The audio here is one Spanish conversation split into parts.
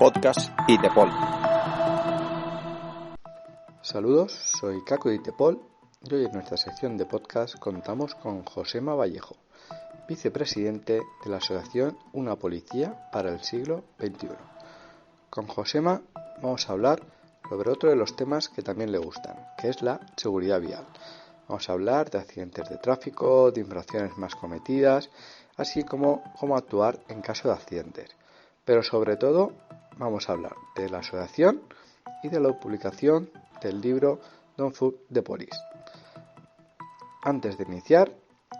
Podcast ITEPOL. Saludos, soy Caco de ITEPOL y hoy en nuestra sección de podcast contamos con Josema Vallejo, vicepresidente de la asociación Una Policía para el Siglo XXI. Con Josema vamos a hablar sobre otro de los temas que también le gustan, que es la seguridad vial. Vamos a hablar de accidentes de tráfico, de infracciones más cometidas, así como cómo actuar en caso de accidentes. Pero sobre todo vamos a hablar de la asociación y de la publicación del libro Don't Fuck the Police. Antes de iniciar,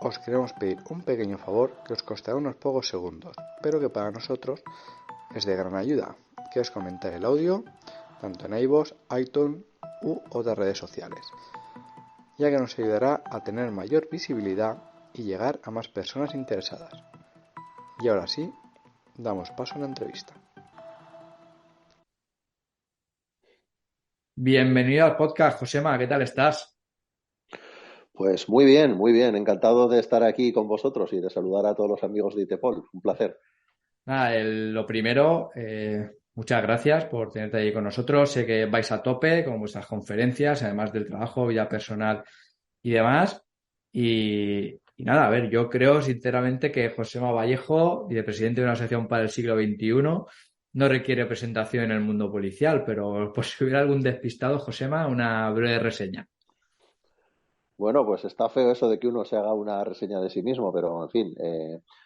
os queremos pedir un pequeño favor que os costará unos pocos segundos, pero que para nosotros es de gran ayuda, que es comentar el audio, tanto en iVoox, iTunes u otras redes sociales, ya que nos ayudará a tener mayor visibilidad y llegar a más personas interesadas. Y ahora sí, damos paso a la entrevista. Bienvenido al podcast, Josema, ¿qué tal estás? Pues muy bien, encantado de estar aquí con vosotros y de saludar a todos los amigos de ITEPOL, un placer. Lo primero, muchas gracias por tenerte ahí con nosotros. Sé que vais a tope con vuestras conferencias, además del trabajo, vida personal y demás. Y nada, a ver, yo creo sinceramente que Josema Vallejo, vicepresidente de una asociación para el siglo XXI, no requiere presentación en el mundo policial, pero por si hubiera algún despistado, Josema, una breve reseña. Bueno, pues está feo eso de que uno se haga una reseña de sí mismo, pero en fin,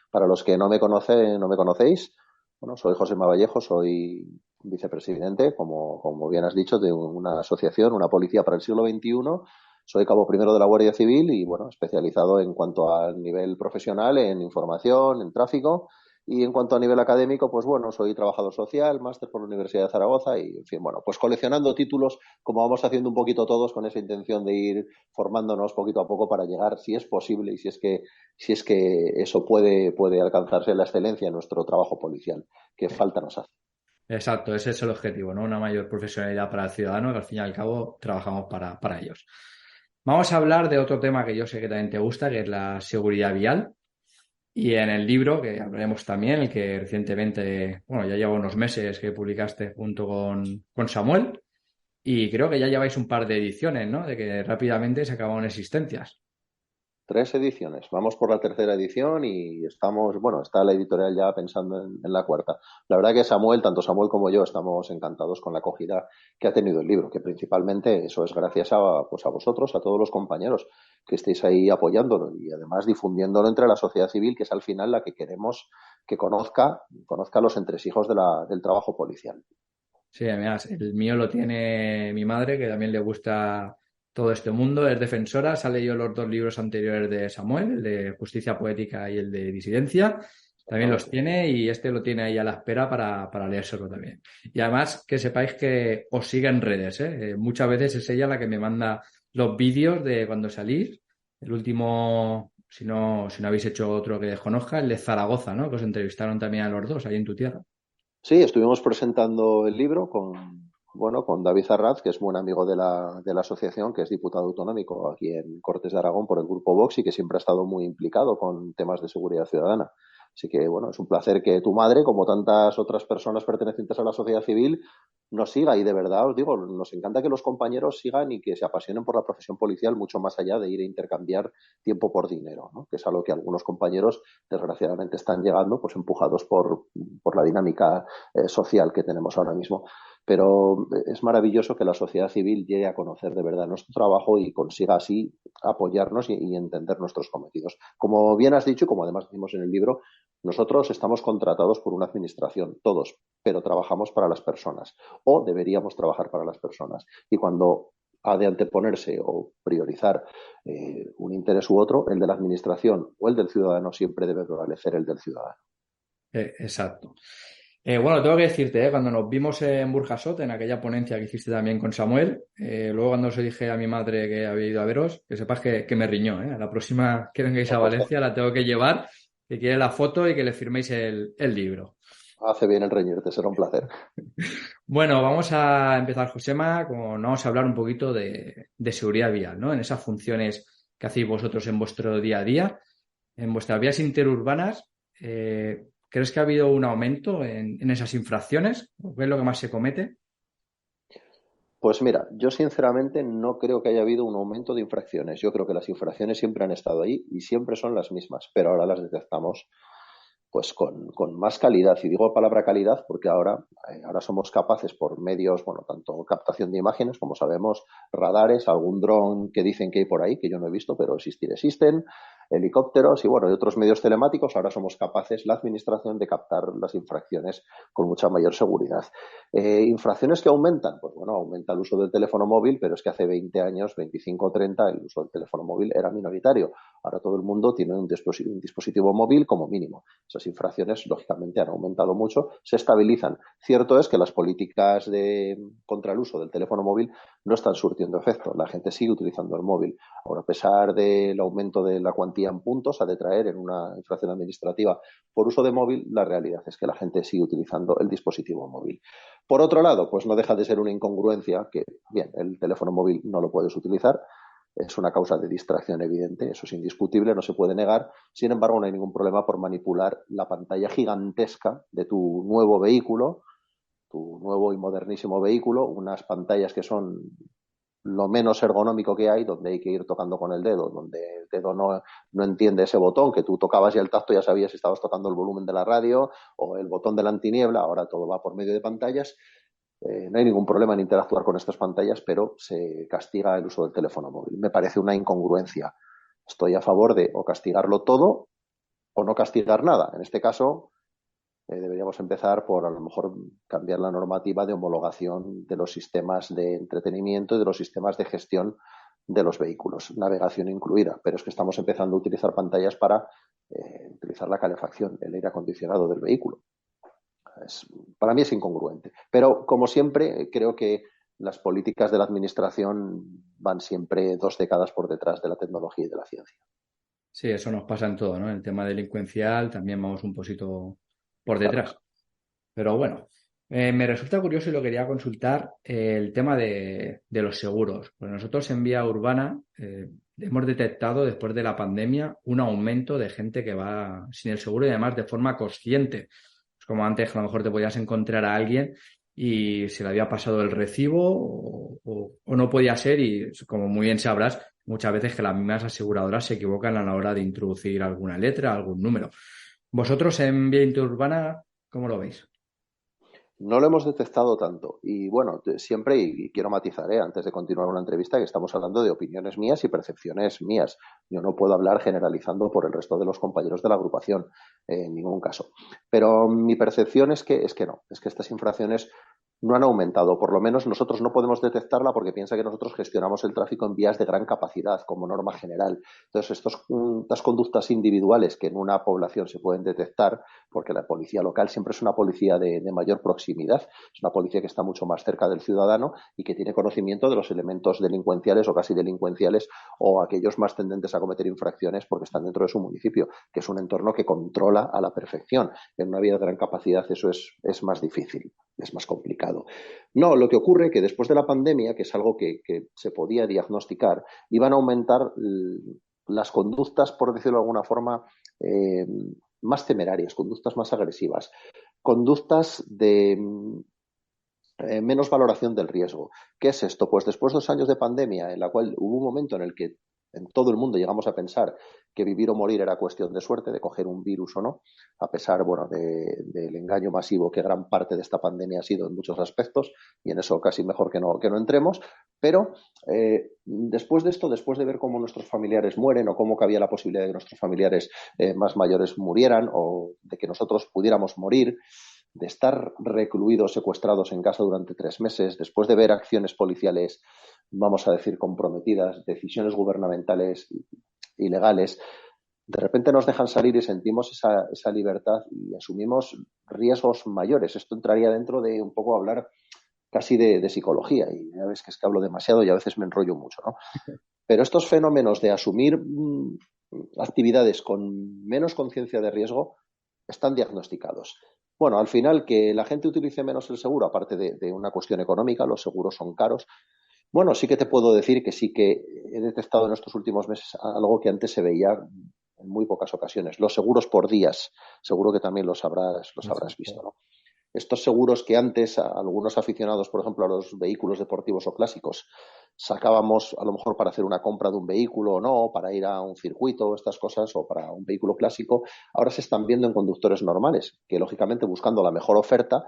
para los que no me conocen, no me conocéis, bueno, soy Josema Vallejo, soy vicepresidente, como bien has dicho, de una asociación, una policía para el siglo XXI. Soy cabo primero de la Guardia Civil y, bueno, especializado en cuanto al nivel profesional en información, en tráfico. Y en cuanto a nivel académico, pues bueno, soy trabajador social, máster por la Universidad de Zaragoza y, en fin, bueno, pues coleccionando títulos como vamos haciendo un poquito todos con esa intención de ir formándonos poquito a poco para llegar, si es posible y si es que eso puede alcanzarse la excelencia en nuestro trabajo policial, que falta nos hace. Exacto, ese es el objetivo, ¿no? Una mayor profesionalidad para el ciudadano, que al fin y al cabo trabajamos para ellos. Vamos a hablar de otro tema que yo sé que también te gusta, que es la seguridad vial. Y en el libro, que hablaremos también, el que recientemente, bueno, ya lleva unos meses que publicaste junto con Samuel, y creo que ya lleváis un par de ediciones, ¿no? De que rápidamente se acabaron existencias. 3 ediciones. Vamos por la tercera edición y estamos, bueno, está la editorial ya pensando en la cuarta. La verdad que Samuel, tanto Samuel como yo, estamos encantados con la acogida que ha tenido el libro, que principalmente eso es gracias pues a vosotros, a todos los compañeros que estéis ahí apoyándolo y además difundiéndolo entre la sociedad civil, que es al final la que queremos que conozca los entresijos del trabajo policial. Sí, además, el mío lo tiene mi madre, que también le gusta todo este mundo, es defensora, se ha leído los 2 libros anteriores de Samuel, el de Justicia Poética y el de Disidencia, también los tiene y este lo tiene ahí a la espera para leérselo también. Y además que sepáis que os sigue en redes, ¿eh? Muchas veces es ella la que me manda los vídeos de cuando salís, el último, si no habéis hecho otro que desconozca, el de Zaragoza, ¿no? Que os entrevistaron también a los 2 ahí en tu tierra. Sí, estuvimos presentando el libro con David Arraz, que es buen amigo de la asociación, que es diputado autonómico aquí en Cortes de Aragón por el Grupo Vox y que siempre ha estado muy implicado con temas de seguridad ciudadana. Así que, bueno, es un placer que tu madre, como tantas otras personas pertenecientes a la sociedad civil, nos siga. Y de verdad os digo, nos encanta que los compañeros sigan y que se apasionen por la profesión policial mucho más allá de ir a intercambiar tiempo por dinero, ¿no? Que es a lo que algunos compañeros, desgraciadamente, están llegando, pues empujados por la dinámica social que tenemos ahora mismo. Pero es maravilloso que la sociedad civil llegue a conocer de verdad nuestro trabajo y consiga así apoyarnos y entender nuestros cometidos. Como bien has dicho y como además decimos en el libro, nosotros estamos contratados por una administración, todos, pero trabajamos para las personas o deberíamos trabajar para las personas. Y cuando ha de anteponerse o priorizar un interés u otro, el de la administración o el del ciudadano siempre debe prevalecer el del ciudadano. Exacto. Bueno, tengo que decirte, cuando nos vimos en Burjasot, en aquella ponencia que hiciste también con Samuel, luego cuando os dije a mi madre que había ido a veros, que sepas que me riñó, ¿eh? A la próxima que vengáis a Valencia la tengo que llevar, que quiere la foto y que le firméis el libro. Hace bien el reñirte, será un placer. Bueno, vamos a empezar, Josema, vamos a hablar un poquito de seguridad vial, ¿no? En esas funciones que hacéis vosotros en vuestro día a día, en vuestras vías interurbanas, ¿Crees que ha habido un aumento en esas infracciones? ¿Qué es lo que más se comete? Pues mira, yo sinceramente no creo que haya habido un aumento de infracciones. Yo creo que las infracciones siempre han estado ahí y siempre son las mismas, pero ahora las detectamos pues con más calidad. Y digo palabra calidad porque ahora somos capaces por medios, bueno, tanto captación de imágenes, como sabemos, radares, algún dron que dicen que hay por ahí, que yo no he visto, pero existen, helicópteros y bueno, y otros medios telemáticos, ahora somos capaces, la administración, de captar las infracciones con mucha mayor seguridad. ¿Infracciones que aumentan? Pues bueno, aumenta el uso del teléfono móvil, pero es que hace 20 años, 25 o 30, el uso del teléfono móvil era minoritario. Ahora todo el mundo tiene un dispositivo móvil como mínimo. Esas infracciones, lógicamente, han aumentado mucho, se estabilizan. Cierto es que las políticas contra el uso del teléfono móvil no están surtiendo efecto. La gente sigue utilizando el móvil. Ahora, a pesar del aumento de la cuantía en puntos a detraer en una infracción administrativa por uso de móvil, la realidad es que la gente sigue utilizando el dispositivo móvil. Por otro lado, pues no deja de ser una incongruencia que, bien, el teléfono móvil no lo puedes utilizar, es una causa de distracción evidente, eso es indiscutible, no se puede negar. Sin embargo, no hay ningún problema por manipular la pantalla gigantesca de tu nuevo vehículo, tu nuevo y modernísimo vehículo, unas pantallas que son lo menos ergonómico que hay, donde hay que ir tocando con el dedo, donde el dedo no entiende ese botón, que tú tocabas y al tacto ya sabías si estabas tocando el volumen de la radio o el botón de la antiniebla, ahora todo va por medio de pantallas. No hay ningún problema en interactuar con estas pantallas, pero se castiga el uso del teléfono móvil. Me parece una incongruencia. Estoy a favor de o castigarlo todo o no castigar nada. En este caso, deberíamos empezar por a lo mejor cambiar la normativa de homologación de los sistemas de entretenimiento y de los sistemas de gestión de los vehículos, navegación incluida. Pero es que estamos empezando a utilizar pantallas para utilizar la calefacción, el aire acondicionado del vehículo. Para mí es incongruente. Pero, como siempre, creo que las políticas de la administración van siempre 2 décadas por detrás de la tecnología y de la ciencia. Sí, eso nos pasa en todo, ¿no? El tema delincuencial también vamos un poquito por Claro. detrás. Pero bueno, me resulta curioso y lo quería consultar el tema de los seguros. Pues nosotros en Vía Urbana hemos detectado después de la pandemia un aumento de gente que va sin el seguro y además de forma consciente. Es como antes, que a lo mejor te podías encontrar a alguien y se le había pasado el recibo o no podía ser y como muy bien sabrás, muchas veces que las mismas aseguradoras se equivocan a la hora de introducir alguna letra, algún número. ¿Vosotros en Vía Urbana cómo lo veis? No lo hemos detectado tanto. Y bueno, siempre, y quiero matizar, antes de continuar una entrevista, que estamos hablando de opiniones mías y percepciones mías. Yo no puedo hablar generalizando por el resto de los compañeros de la agrupación, en ningún caso. Pero mi percepción es que no, es que estas infracciones no han aumentado. Por lo menos nosotros no podemos detectarla porque piensa que nosotros gestionamos el tráfico en vías de gran capacidad como norma general. Entonces, estas conductas individuales que en una población se pueden detectar, porque la policía local siempre es una policía de mayor proximidad, es una policía que está mucho más cerca del ciudadano y que tiene conocimiento de los elementos delincuenciales o casi delincuenciales o aquellos más tendentes a cometer infracciones porque están dentro de su municipio, que es un entorno que controla a la perfección. En una vía de gran capacidad eso es más difícil, es más complicado. No, lo que ocurre es que después de la pandemia, que es algo que se podía diagnosticar, iban a aumentar las conductas, por decirlo de alguna forma, más temerarias, conductas más agresivas, conductas de menos valoración del riesgo. ¿Qué es esto? Pues después de 2 años de pandemia, en la cual hubo un momento en el que en todo el mundo llegamos a pensar que vivir o morir era cuestión de suerte, de coger un virus o no, a pesar, bueno, del engaño masivo que gran parte de esta pandemia ha sido en muchos aspectos, y en eso casi mejor que no entremos, pero después de esto, después de ver cómo nuestros familiares mueren o cómo cabía la posibilidad de que nuestros familiares más mayores murieran o de que nosotros pudiéramos morir, de estar recluidos, secuestrados en casa durante 3 meses, después de ver acciones policiales, vamos a decir, comprometidas, decisiones gubernamentales ilegales, de repente nos dejan salir y sentimos esa libertad y asumimos riesgos mayores. Esto entraría dentro de un poco hablar casi de psicología, y ya ves que es que hablo demasiado y a veces me enrollo mucho, ¿no? Pero estos fenómenos de asumir actividades con menos conciencia de riesgo están diagnosticados. Bueno, al final, que la gente utilice menos el seguro, aparte de una cuestión económica, los seguros son caros. Bueno, sí que te puedo decir que sí que he detectado en estos últimos meses algo que antes se veía en muy pocas ocasiones. Los seguros por días, seguro que también los habrás visto, ¿no? Estos seguros que antes algunos aficionados, por ejemplo, a los vehículos deportivos o clásicos, sacábamos a lo mejor para hacer una compra de un vehículo o no, para ir a un circuito, estas cosas, o para un vehículo clásico, ahora se están viendo en conductores normales, que lógicamente buscando la mejor oferta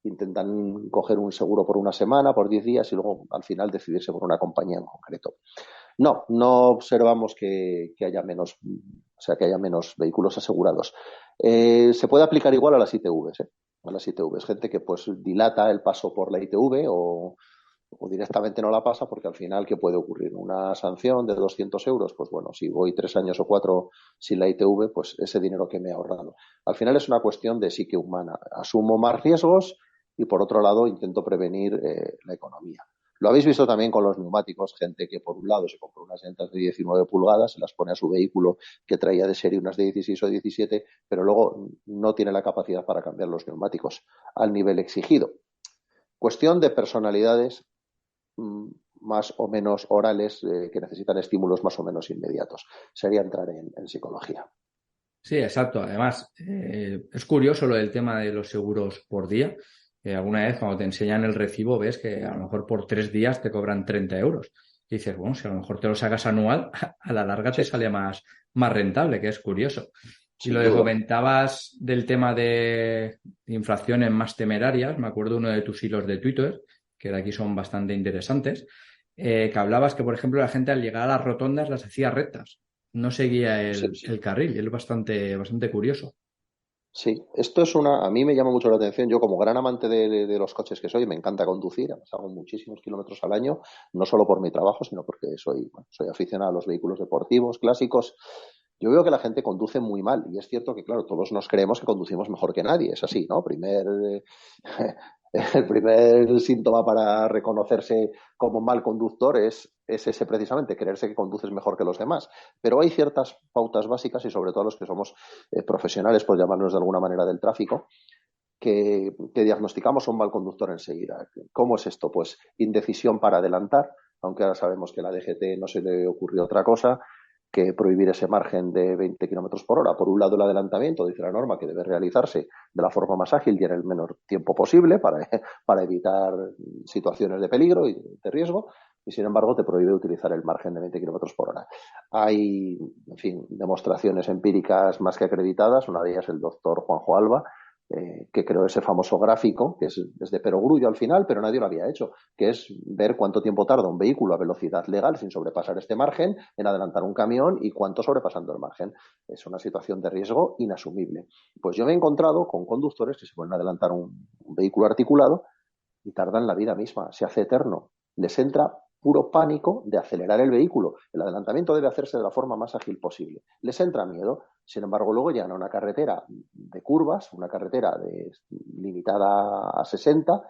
intentan coger un seguro por una semana, por 10 días y luego al final decidirse por una compañía en concreto. No observamos que haya menos, o sea, que haya menos vehículos asegurados. Se puede aplicar igual a las ITVs, a las ITVs. Gente que pues dilata el paso por la ITV o directamente no la pasa porque al final, ¿qué puede ocurrir? Una sanción de 200 euros, pues bueno, si voy 3 años o 4 sin la ITV, pues ese dinero que me he ahorrado. Al final es una cuestión de psique humana. Asumo más riesgos y por otro lado intento prevenir la economía. Lo habéis visto también con los neumáticos, gente que por un lado se compró unas llantas de 19 pulgadas, se las pone a su vehículo que traía de serie unas de 16 o 17, pero luego no tiene la capacidad para cambiar los neumáticos al nivel exigido. Cuestión de personalidades más o menos orales que necesitan estímulos más o menos inmediatos. Sería entrar en psicología. Sí, exacto. Además, es curioso lo del tema de los seguros por día. Alguna vez cuando te enseñan el recibo ves que a lo mejor por 3 días te cobran 30 euros. Y dices, bueno, si a lo mejor te lo sacas anual, a la larga te sale más rentable, que es curioso. Y Sin lo que duda. comentabas del tema de infracciones más temerarias, me acuerdo uno de tus hilos de Twitter, que de aquí son bastante interesantes, que hablabas que, por ejemplo, la gente al llegar a las rotondas las hacía rectas, no seguía el carril, y es bastante curioso. Sí, esto es a mí me llama mucho la atención. Yo, como gran amante de los coches que soy, me encanta conducir. Hago muchísimos kilómetros al año, no solo por mi trabajo, sino porque soy aficionado a los vehículos deportivos, clásicos. Yo veo que la gente conduce muy mal y es cierto que, claro, todos nos creemos que conducimos mejor que nadie. Es así, ¿no? El primer síntoma para reconocerse como mal conductor es ese precisamente, creerse que conduces mejor que los demás. Pero hay ciertas pautas básicas y sobre todo los que somos profesionales, por llamarnos de alguna manera, del tráfico, que diagnosticamos a un mal conductor enseguida. ¿Cómo es esto? Pues indecisión para adelantar, aunque ahora sabemos que a la DGT no se le ocurrió otra cosa que prohibir ese margen de 20 kilómetros por hora. Por un lado, el adelantamiento, dice la norma, que debe realizarse de la forma más ágil y en el menor tiempo posible para evitar situaciones de peligro y de riesgo, y sin embargo te prohíbe utilizar el margen de 20 kilómetros por hora. Hay, en fin, demostraciones empíricas más que acreditadas. Una de ellas el doctor Juanjo Alba, que creó ese famoso gráfico, que es de perogrullo al final, pero nadie lo había hecho, que es ver cuánto tiempo tarda un vehículo a velocidad legal sin sobrepasar este margen en adelantar un camión y cuánto sobrepasando el margen. Es una situación de riesgo inasumible. Pues yo me he encontrado con conductores que se pueden adelantar un vehículo articulado y tardan la vida misma, se hace eterno. Les entra puro pánico de acelerar el vehículo. El adelantamiento debe hacerse de la forma más ágil posible. Les entra miedo. Sin embargo, luego llegan a una carretera de curvas, una carretera limitada a 60,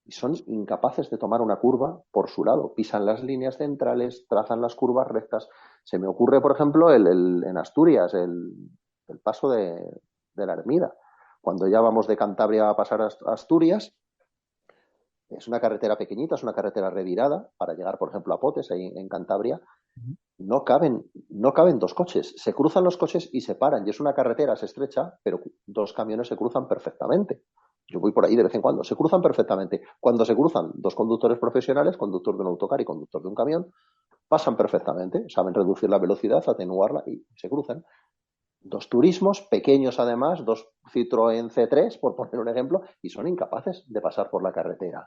y son incapaces de tomar una curva por su lado. Pisan las líneas centrales, trazan las curvas rectas. Se me ocurre, por ejemplo, en Asturias, el paso de la Ermida. Cuando ya vamos de Cantabria a pasar a Asturias, es una carretera pequeñita, es una carretera revirada para llegar, por ejemplo, a Potes, ahí en Cantabria. No caben 2 coches. Se cruzan los coches y se paran. Y es una carretera, se estrecha, pero 2 camiones se cruzan perfectamente. Yo voy por ahí de vez en cuando. Se cruzan perfectamente. Cuando se cruzan 2 conductores profesionales, conductor de un autocar y conductor de un camión, pasan perfectamente. Saben reducir la velocidad, atenuarla y se cruzan. 2 turismos, pequeños además, 2 Citroën C3, por poner un ejemplo, y son incapaces de pasar por la carretera.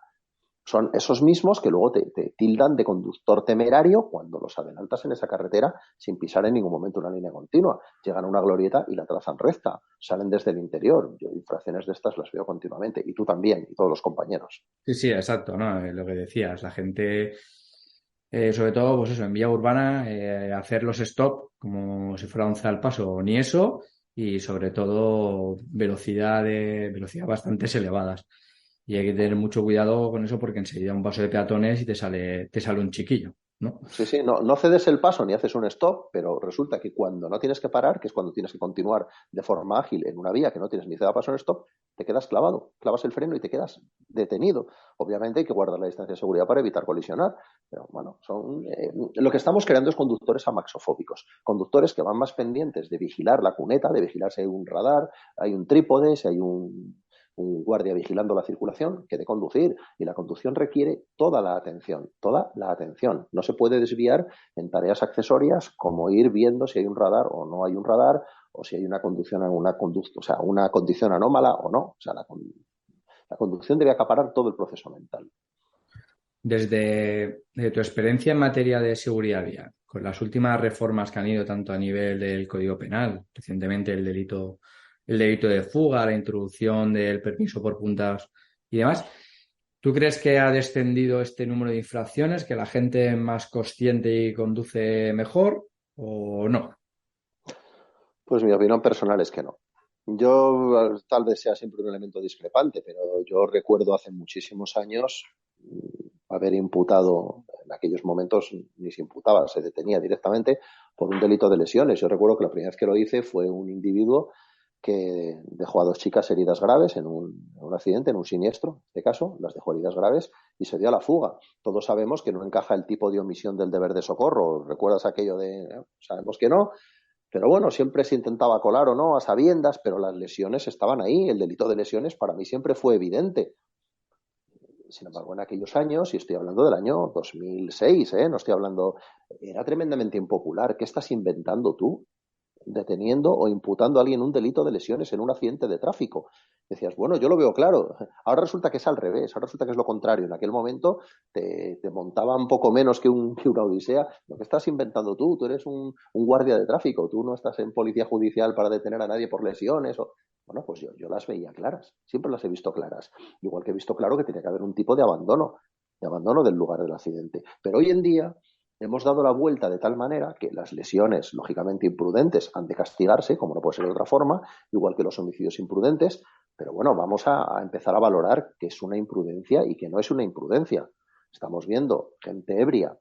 Son esos mismos que luego te tildan de conductor temerario cuando los adelantas en esa carretera sin pisar en ningún momento una línea continua. Llegan a una glorieta y la trazan recta, salen desde el interior. Yo infracciones de estas las veo continuamente, y tú también, y todos los compañeros. Sí, exacto, ¿no? Lo que decías, la gente, sobre todo, pues eso, en vía urbana, hacer los stop como si fuera un al paso, ni eso, y sobre todo velocidad bastante elevadas. Y hay que tener mucho cuidado con eso porque enseguida un paso de peatones y te sale un chiquillo. ¿no? Sí, no cedes el paso ni haces un stop, pero resulta que cuando no tienes que parar, que es cuando tienes que continuar de forma ágil en una vía que no tienes ni ceda paso en stop, te quedas clavado, clavas el freno y te quedas detenido. Obviamente hay que guardar la distancia de seguridad para evitar colisionar, pero bueno, lo que estamos creando es conductores amaxofóbicos, conductores que van más pendientes de vigilar la cuneta, de vigilar si hay un radar, hay un trípode, si hay un guardia vigilando la circulación, que de conducir. Y la conducción requiere toda la atención, toda la atención. No se puede desviar en tareas accesorias como ir viendo si hay un radar o no hay un radar, o si hay una conducción, o sea, una condición anómala o no. O sea, la conducción debe acaparar todo el proceso mental. Desde tu experiencia en materia de seguridad vial, con las últimas reformas que han ido tanto a nivel del Código Penal, recientemente el delito de fuga, la introducción del permiso por puntas y demás, ¿tú crees que ha descendido este número de infracciones, que la gente es más consciente y conduce mejor o no? Pues mi opinión personal es que no. Yo tal vez sea siempre un elemento discrepante, pero yo recuerdo hace muchísimos años haber imputado, en aquellos momentos ni se imputaba, se detenía directamente por un delito de lesiones. Yo recuerdo que la primera vez que lo hice fue un individuo que dejó a 2 chicas heridas graves en un accidente, en un siniestro, en este caso, las dejó heridas graves y se dio a la fuga. Todos sabemos que no encaja el tipo de omisión del deber de socorro. ¿Recuerdas aquello de, sabemos que no? Pero bueno, siempre se intentaba colar o no, a sabiendas, pero las lesiones estaban ahí. El delito de lesiones para mí siempre fue evidente. Sin embargo, en aquellos años, y estoy hablando del año 2006, no estoy hablando, era tremendamente impopular. ¿Qué estás inventando tú? Deteniendo o imputando a alguien un delito de lesiones en un accidente de tráfico. Decías, bueno, yo lo veo claro. Ahora resulta que es al revés, ahora resulta que es lo contrario. En aquel momento te montaba un poco menos que una odisea. Lo que estás inventando tú eres un guardia de tráfico, tú no estás en policía judicial para detener a nadie por lesiones. Bueno, pues yo las veía claras, siempre las he visto claras. Igual que he visto claro que tiene que haber un tipo de abandono del lugar del accidente. Pero hoy en día hemos dado la vuelta de tal manera que las lesiones, lógicamente imprudentes, han de castigarse, como no puede ser de otra forma, igual que los homicidios imprudentes, pero bueno, vamos a empezar a valorar que es una imprudencia y que no es una imprudencia. Estamos viendo gente ebria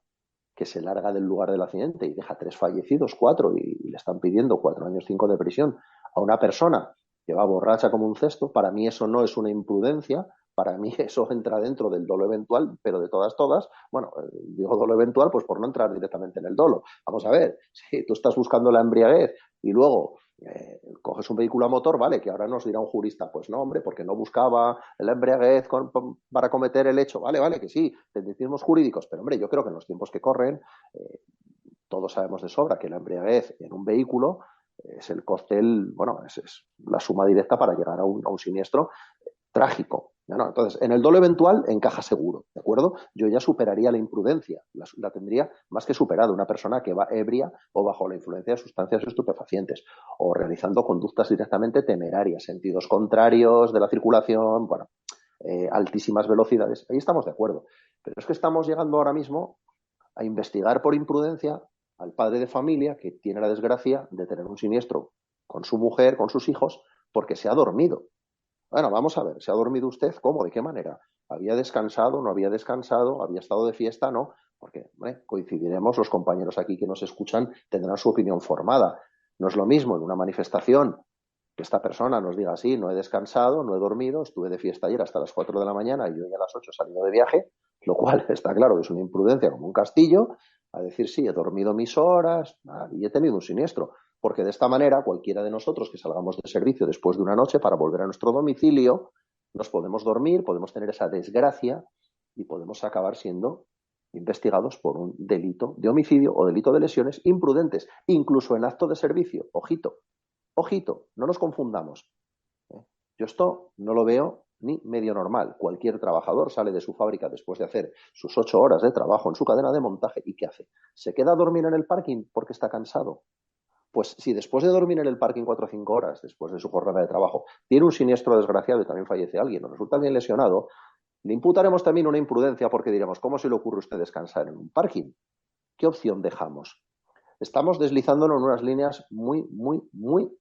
que se larga del lugar del accidente y deja 3 fallecidos, 4, y le están pidiendo 4 años, 5 de prisión a una persona que va borracha como un cesto. Para mí eso no es una imprudencia, para mí eso entra dentro del dolo eventual, pero de todas, bueno, digo dolo eventual pues por no entrar directamente en el dolo. Vamos a ver, si tú estás buscando la embriaguez y luego coges un vehículo a motor, vale, que ahora nos dirá un jurista, pues no, hombre, porque no buscaba la embriaguez para cometer el hecho. Vale, que sí, tecnicismos jurídicos, pero hombre, yo creo que en los tiempos que corren, todos sabemos de sobra que la embriaguez en un vehículo es el cóctel, bueno, es la suma directa para llegar a un siniestro trágico. ¿No? Entonces, en el dolo eventual encaja seguro, ¿de acuerdo? Yo ya superaría la imprudencia, la tendría más que superada una persona que va ebria o bajo la influencia de sustancias estupefacientes o realizando conductas directamente temerarias, sentidos contrarios de la circulación, bueno, altísimas velocidades. Ahí estamos de acuerdo. Pero es que estamos llegando ahora mismo a investigar por imprudencia al padre de familia que tiene la desgracia de tener un siniestro con su mujer, con sus hijos, porque se ha dormido. Bueno, vamos a ver, ¿se ha dormido usted? ¿Cómo? ¿De qué manera? ¿Había descansado? ¿No había descansado? ¿Había estado de fiesta? No, porque coincidiremos, los compañeros aquí que nos escuchan tendrán su opinión formada. No es lo mismo en una manifestación que esta persona nos diga, sí, no he descansado, no he dormido, estuve de fiesta ayer hasta las 4 de la mañana y hoy a las 8 he salido de viaje, lo cual está claro que es una imprudencia como un castillo, a decir, sí, he dormido mis horas y he tenido un siniestro. Porque de esta manera cualquiera de nosotros que salgamos de servicio después de una noche para volver a nuestro domicilio, nos podemos dormir, podemos tener esa desgracia y podemos acabar siendo investigados por un delito de homicidio o delito de lesiones imprudentes, incluso en acto de servicio. Ojito, no nos confundamos. Yo esto no lo veo ni medio normal. Cualquier trabajador sale de su fábrica después de hacer sus 8 horas de trabajo en su cadena de montaje y ¿qué hace? ¿Se queda a dormir en el parking porque está cansado? Pues si después de dormir en el parking 4 o 5 horas, después de su jornada de trabajo, tiene un siniestro desgraciado y también fallece alguien o resulta alguien lesionado, le imputaremos también una imprudencia porque diremos, ¿cómo se le ocurre a usted descansar en un parking? ¿Qué opción dejamos? Estamos deslizándonos en unas líneas muy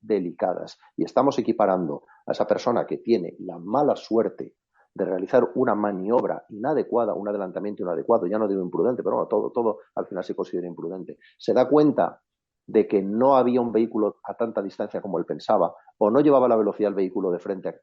delicadas y estamos equiparando a esa persona que tiene la mala suerte de realizar una maniobra inadecuada, un adelantamiento inadecuado, ya no digo imprudente, pero bueno, todo al final se considera imprudente, se da cuenta de que no había un vehículo a tanta distancia como él pensaba, o no llevaba la velocidad del vehículo de frente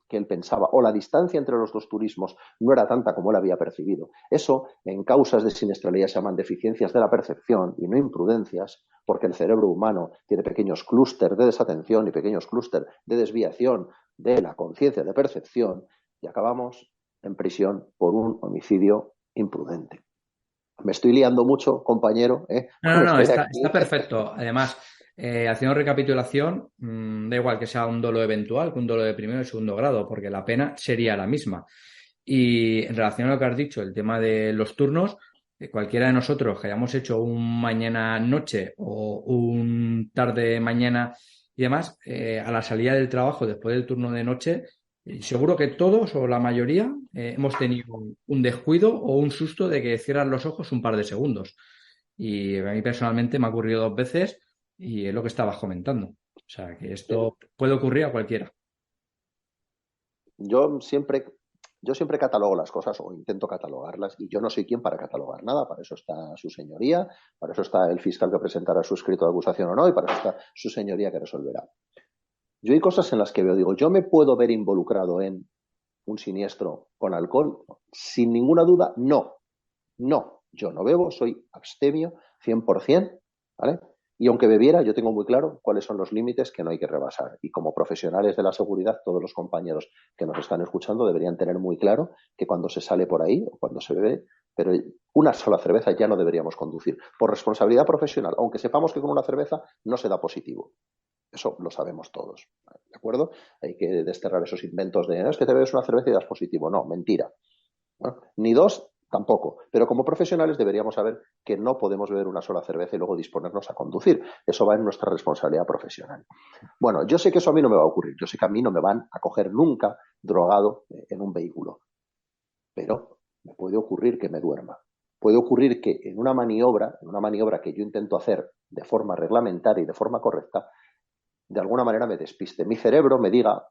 que él pensaba, o la distancia entre los dos turismos no era tanta como él había percibido. Eso, en causas de siniestralidad, se llaman deficiencias de la percepción y no imprudencias, porque el cerebro humano tiene pequeños clústeres de desatención y pequeños clústeres de desviación de la conciencia de percepción, y acabamos en prisión por un homicidio imprudente. Me estoy liando mucho, compañero, No, estoy está, aquí. está perfecto. Además, haciendo recapitulación, da igual que sea un dolo eventual que un dolo de primero y segundo grado, porque la pena sería la misma. Y en relación a lo que has dicho, el tema de los turnos, cualquiera de nosotros que hayamos hecho un mañana-noche o un tarde-mañana y demás, a la salida del trabajo después del turno de noche, seguro que todos o la mayoría hemos tenido un descuido o un susto de que cierran los ojos un par de segundos. Y a mí personalmente me ha ocurrido 2 veces y es lo que estabas comentando. O sea, que esto puede ocurrir a cualquiera. Yo siempre, yo siempre catalogo las cosas o intento catalogarlas y yo no soy quien para catalogar nada. Para eso está su señoría, para eso está el fiscal que presentará su escrito de acusación o no y para eso está su señoría que resolverá. Yo hay cosas en las que veo, digo, yo me puedo ver involucrado en un siniestro con alcohol. Sin ninguna duda, no. No, yo no bebo, soy abstemio 100%, ¿vale? Y aunque bebiera, yo tengo muy claro cuáles son los límites que no hay que rebasar. Y como profesionales de la seguridad, todos los compañeros que nos están escuchando deberían tener muy claro que cuando se sale por ahí o cuando se bebe, pero una sola cerveza ya no deberíamos conducir. Por responsabilidad profesional, aunque sepamos que con una cerveza no se da positivo. Eso lo sabemos todos, ¿de acuerdo? Hay que desterrar esos inventos de, no, es que te bebes una cerveza y das positivo. No, mentira. Bueno, ni dos tampoco, pero como profesionales deberíamos saber que no podemos beber una sola cerveza y luego disponernos a conducir. Eso va en nuestra responsabilidad profesional. Bueno, yo sé que eso a mí no me va a ocurrir, yo sé que a mí no me van a coger nunca drogado en un vehículo, pero me puede ocurrir que me duerma. Puede ocurrir que en una maniobra que yo intento hacer de forma reglamentaria y de forma correcta, de alguna manera me despiste. Mi cerebro me diga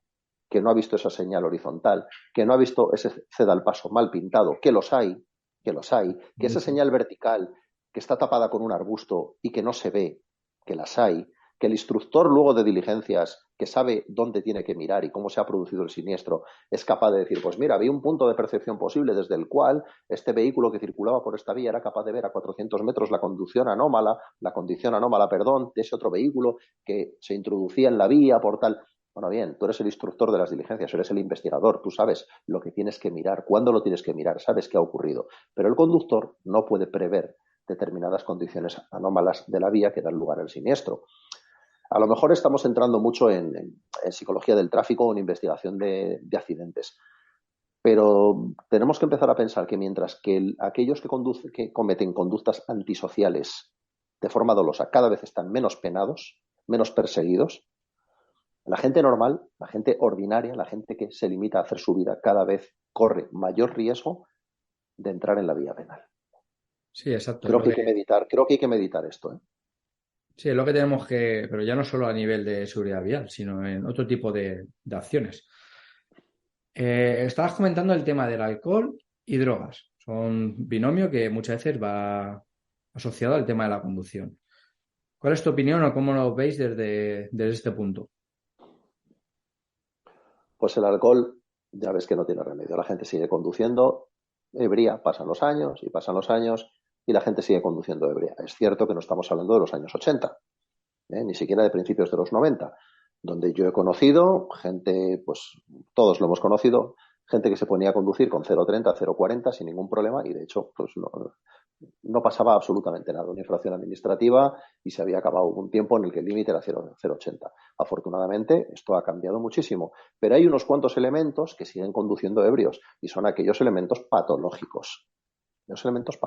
que no ha visto esa señal horizontal, que no ha visto ese ceda al paso mal pintado, que los hay, que esa señal vertical que está tapada con un arbusto y que no se ve, que las hay, que el instructor luego de diligencias, que sabe dónde tiene que mirar y cómo se ha producido el siniestro, es capaz de decir, pues mira, había un punto de percepción posible desde el cual este vehículo que circulaba por esta vía era capaz de ver a 400 metros la condición anómala, de ese otro vehículo que se introducía en la vía por tal. Bueno, bien, tú eres el instructor de las diligencias, eres el investigador, tú sabes lo que tienes que mirar, cuándo lo tienes que mirar, sabes qué ha ocurrido. Pero el conductor no puede prever determinadas condiciones anómalas de la vía que dan lugar al siniestro. A lo mejor estamos entrando mucho en psicología del tráfico o en investigación de accidentes, pero tenemos que empezar a pensar que mientras que aquellos que cometen conductas antisociales de forma dolosa cada vez están menos penados, menos perseguidos, la gente normal, la gente ordinaria, la gente que se limita a hacer su vida cada vez corre mayor riesgo de entrar en la vía penal. Sí, exacto. Creo que hay que meditar esto, ¿eh? Sí, es lo que tenemos que, pero ya no solo a nivel de seguridad vial, sino en otro tipo de acciones. Estabas comentando el tema del alcohol y drogas. Son binomio que muchas veces va asociado al tema de la conducción. ¿Cuál es tu opinión o cómo lo veis desde este punto? Pues el alcohol, ya ves que no tiene remedio. La gente sigue conduciendo ebria, pasan los años y la gente sigue conduciendo ebria. Es cierto que no estamos hablando de los años 80, ni siquiera de principios de los 90, donde yo he conocido gente, pues todos lo hemos conocido, gente que se ponía a conducir con 0,30, 0,40 sin ningún problema y de hecho pues no pasaba absolutamente nada, una infracción administrativa y se había acabado un tiempo en el que el límite era 0,80. Afortunadamente esto ha cambiado muchísimo, pero hay unos cuantos elementos que siguen conduciendo ebrios y son aquellos elementos patológicos. Los elementos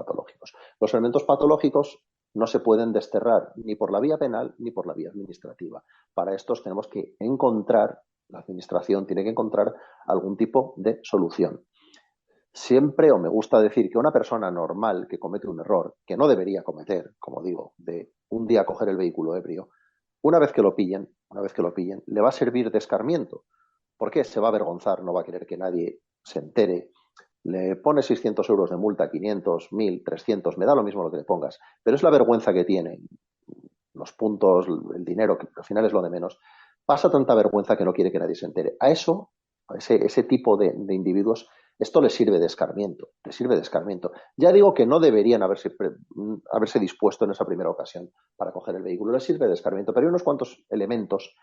patológicos no se pueden desterrar ni por la vía penal ni por la vía administrativa. Para estos tenemos que encontrar, la administración tiene que encontrar algún tipo de solución. Siempre, o me gusta decir que una persona normal que comete un error, que no debería cometer, como digo, de un día coger el vehículo ebrio, una vez que lo pillen, le va a servir de escarmiento. ¿Por qué? Se va a avergonzar, no va a querer que nadie se entere, le pones 600 euros de multa, 500, 1000, 300, me da lo mismo lo que le pongas, pero es la vergüenza que tiene, los puntos, el dinero, que al final es lo de menos, pasa tanta vergüenza que no quiere que nadie se entere. A eso, a ese tipo de individuos, esto les sirve de escarmiento, les sirve de escarmiento. Ya digo que no deberían haberse dispuesto en esa primera ocasión para coger el vehículo, les sirve de escarmiento, pero hay unos cuantos elementos,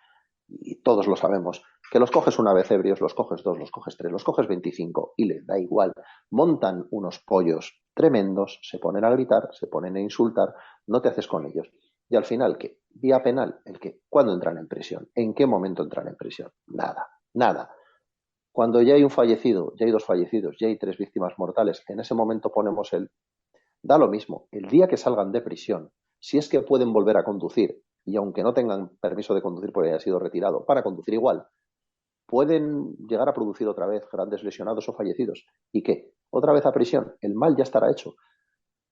y todos lo sabemos, que los coges una vez ebrios, los coges dos, los coges tres, los coges 25 y les da igual. Montan unos pollos tremendos, se ponen a gritar, se ponen a insultar, no te haces con ellos. Y al final, ¿qué? Vía penal, el que, ¿cuándo entran en prisión? ¿En qué momento entran en prisión? Nada, nada. Cuando ya hay un fallecido, ya hay dos fallecidos, ya hay 3 víctimas mortales, en ese momento ponemos da lo mismo. El día que salgan de prisión, si es que pueden volver a conducir, y aunque no tengan permiso de conducir porque haya sido retirado, para conducir igual, pueden llegar a producir otra vez grandes lesionados o fallecidos. ¿Y qué? Otra vez a prisión. El mal ya estará hecho.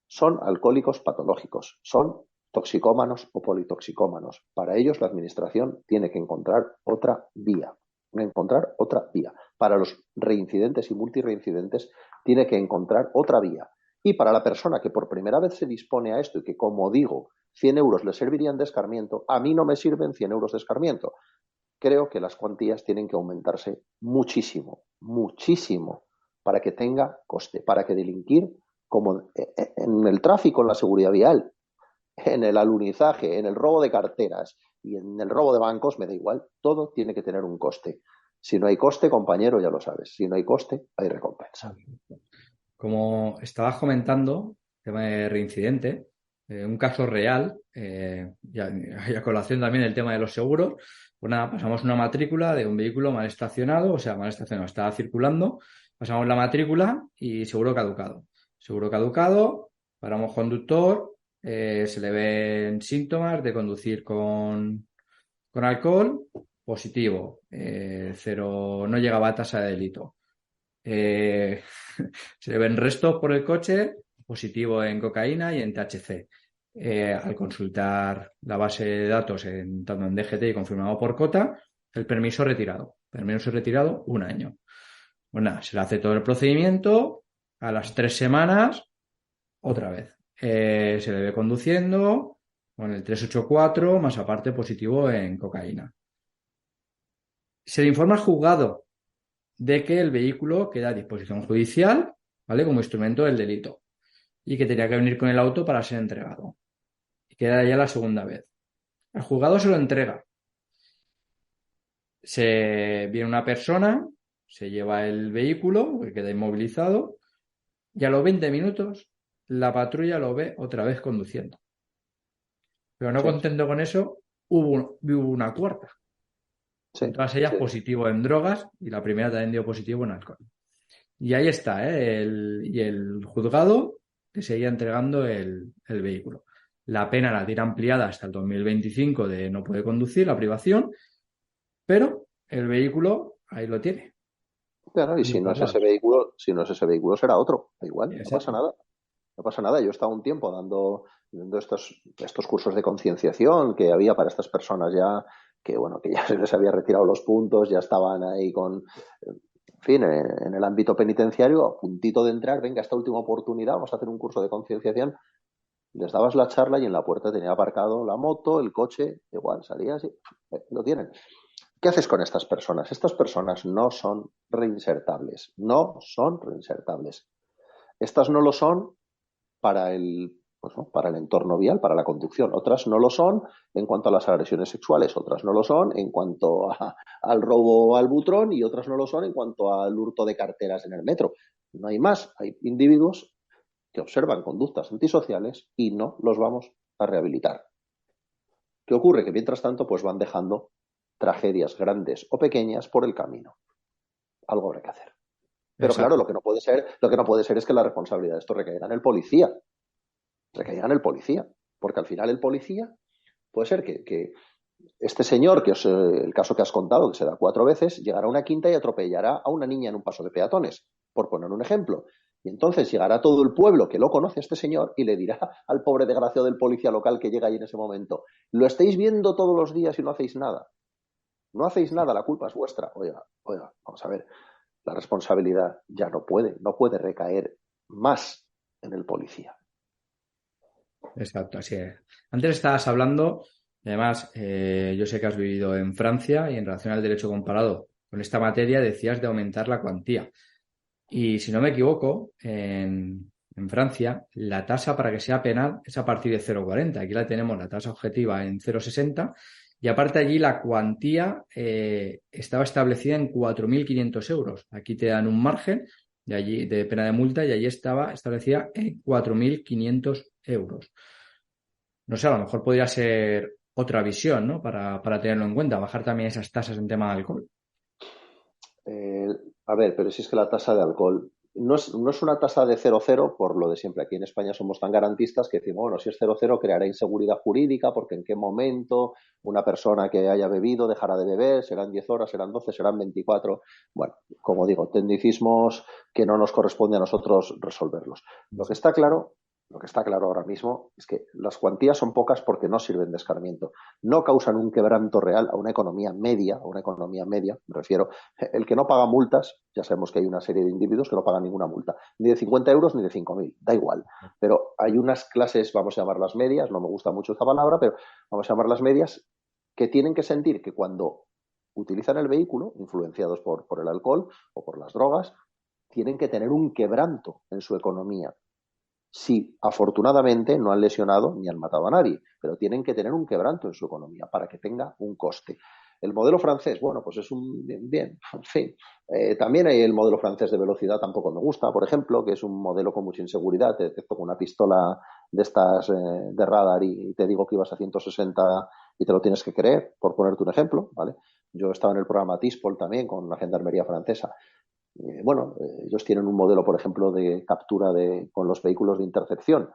Son alcohólicos patológicos, son toxicómanos o politoxicómanos. Para ellos la administración tiene que encontrar otra vía. Encontrar otra vía. Para los reincidentes y multireincidentes tiene que encontrar otra vía. Y para la persona que por primera vez se dispone a esto y que, como digo, 100 euros le servirían de escarmiento, a mí no me sirven 100 euros de escarmiento. Creo que las cuantías tienen que aumentarse muchísimo, muchísimo, para que tenga coste, para que delinquir, como en el tráfico, en la seguridad vial, en el alunizaje, en el robo de carteras y en el robo de bancos, me da igual, todo tiene que tener un coste. Si no hay coste, compañero, ya lo sabes, si no hay coste, hay recompensa. Como estabas comentando, tema de reincidente, un caso real, ya a colación también el tema de los seguros, pues nada, pasamos una matrícula de un vehículo mal estacionado, o sea, mal estacionado, estaba circulando, pasamos la matrícula y seguro caducado. Seguro caducado, paramos conductor, se le ven síntomas de conducir con alcohol, positivo, cero, no llegaba a tasa de delito. Se le ven restos por el coche, positivo en cocaína y en THC. Al consultar la base de datos tanto en DGT y confirmado por Cota, el permiso retirado. Permiso retirado, 1 año. Bueno, se le hace todo el procedimiento, a las 3 semanas, otra vez. Se le ve conduciendo con el 384, más aparte positivo en cocaína. Se le informa al juzgado de que el vehículo queda a disposición judicial, ¿vale? Como instrumento del delito. Y que tenía que venir con el auto para ser entregado. Y queda ya la segunda vez. El juzgado se lo entrega. Viene una persona, se lleva el vehículo, que queda inmovilizado, y a los 20 minutos la patrulla lo ve otra vez conduciendo. Pero no contento con eso, hubo una cuarta. Sí, todas ellas positivo en drogas y la primera también dio positivo en alcohol. Y ahí está, el juzgado que seguía entregando el vehículo. La pena la tiene ampliada hasta el 2025 de no puede conducir, la privación, pero el vehículo ahí lo tiene. Claro, y si no es ese vehículo será otro, da igual, no pasa nada. No pasa nada. Yo he estado un tiempo dando estos cursos de concienciación que había para estas personas ya que ya se les había retirado los puntos, ya estaban ahí con, en fin, en el ámbito penitenciario, a puntito de entrar, venga, esta última oportunidad, vamos a hacer un curso de concienciación. Les dabas la charla y en la puerta tenía aparcado la moto, el coche, igual, salías y lo tienen. ¿Qué haces con estas personas? Estas personas no son reinsertables, no son reinsertables. Estas no lo son para el entorno vial, para la conducción. Otras no lo son en cuanto a las agresiones sexuales, otras no lo son en cuanto al robo al butrón y otras no lo son en cuanto al hurto de carteras en el metro. No hay más. Hay individuos que observan conductas antisociales y no los vamos a rehabilitar. ¿Qué ocurre? Que mientras tanto pues van dejando tragedias grandes o pequeñas por el camino. Algo habrá que hacer. Pero claro, lo que no puede ser es que la responsabilidad de esto recaiga en el policía. Porque al final el policía puede ser que este señor, que es el caso que has contado, que se da 4 veces, llegará a una quinta y atropellará a una niña en un paso de peatones, por poner un ejemplo. Y entonces llegará todo el pueblo que lo conoce a este señor y le dirá al pobre desgraciado del policía local que llega ahí en ese momento: lo estáis viendo todos los días y no hacéis nada. No hacéis nada, la culpa es vuestra. Oiga, vamos a ver. la responsabilidad ya no puede recaer más en el policía. Exacto, así es. Antes estabas hablando, además, yo sé que has vivido en Francia y en relación al derecho comparado con esta materia decías de aumentar la cuantía. Y si no me equivoco, en Francia la tasa para que sea penal es a partir de 0,40. Aquí la tenemos la tasa objetiva en 0,60 y aparte allí la cuantía estaba establecida en 4.500 euros. Aquí te dan un margen de allí de pena de multa y allí estaba establecida en 4.500 euros. No sé, a lo mejor podría ser otra visión, ¿no? Para tenerlo en cuenta, bajar también esas tasas en tema de alcohol. Eh, a ver, pero si es que la tasa de alcohol no es una tasa de 0,0 por lo de siempre. Aquí en España somos tan garantistas que decimos, bueno, si es 0,0 creará inseguridad jurídica porque en qué momento una persona que haya bebido dejará de beber, serán 10 horas, serán 12, serán 24. Bueno, como digo, tecnicismos que no nos corresponde a nosotros resolverlos. Lo que está claro ahora mismo es que las cuantías son pocas porque no sirven de escarmiento. No causan un quebranto real a una economía media, me refiero. El que no paga multas, ya sabemos que hay una serie de individuos que no pagan ninguna multa, ni de 50 euros ni de 5.000, da igual. Pero hay unas clases, vamos a llamarlas medias, no me gusta mucho esta palabra, pero vamos a llamarlas medias, que tienen que sentir que cuando utilizan el vehículo, influenciados por el alcohol o por las drogas, tienen que tener un quebranto en su economía. Sí, afortunadamente no han lesionado ni han matado a nadie, pero tienen que tener un quebranto en su economía para que tenga un coste. El modelo francés, bueno, pues es un bien, en fin. También hay el modelo francés de velocidad, tampoco me gusta, por ejemplo, que es un modelo con mucha inseguridad. Te detecto con una pistola de estas de radar y te digo que ibas a 160 y te lo tienes que creer, por ponerte un ejemplo, ¿vale? Yo estaba en el programa Tispol también con la gendarmería francesa. Ellos tienen un modelo, por ejemplo, de captura con los vehículos de intercepción.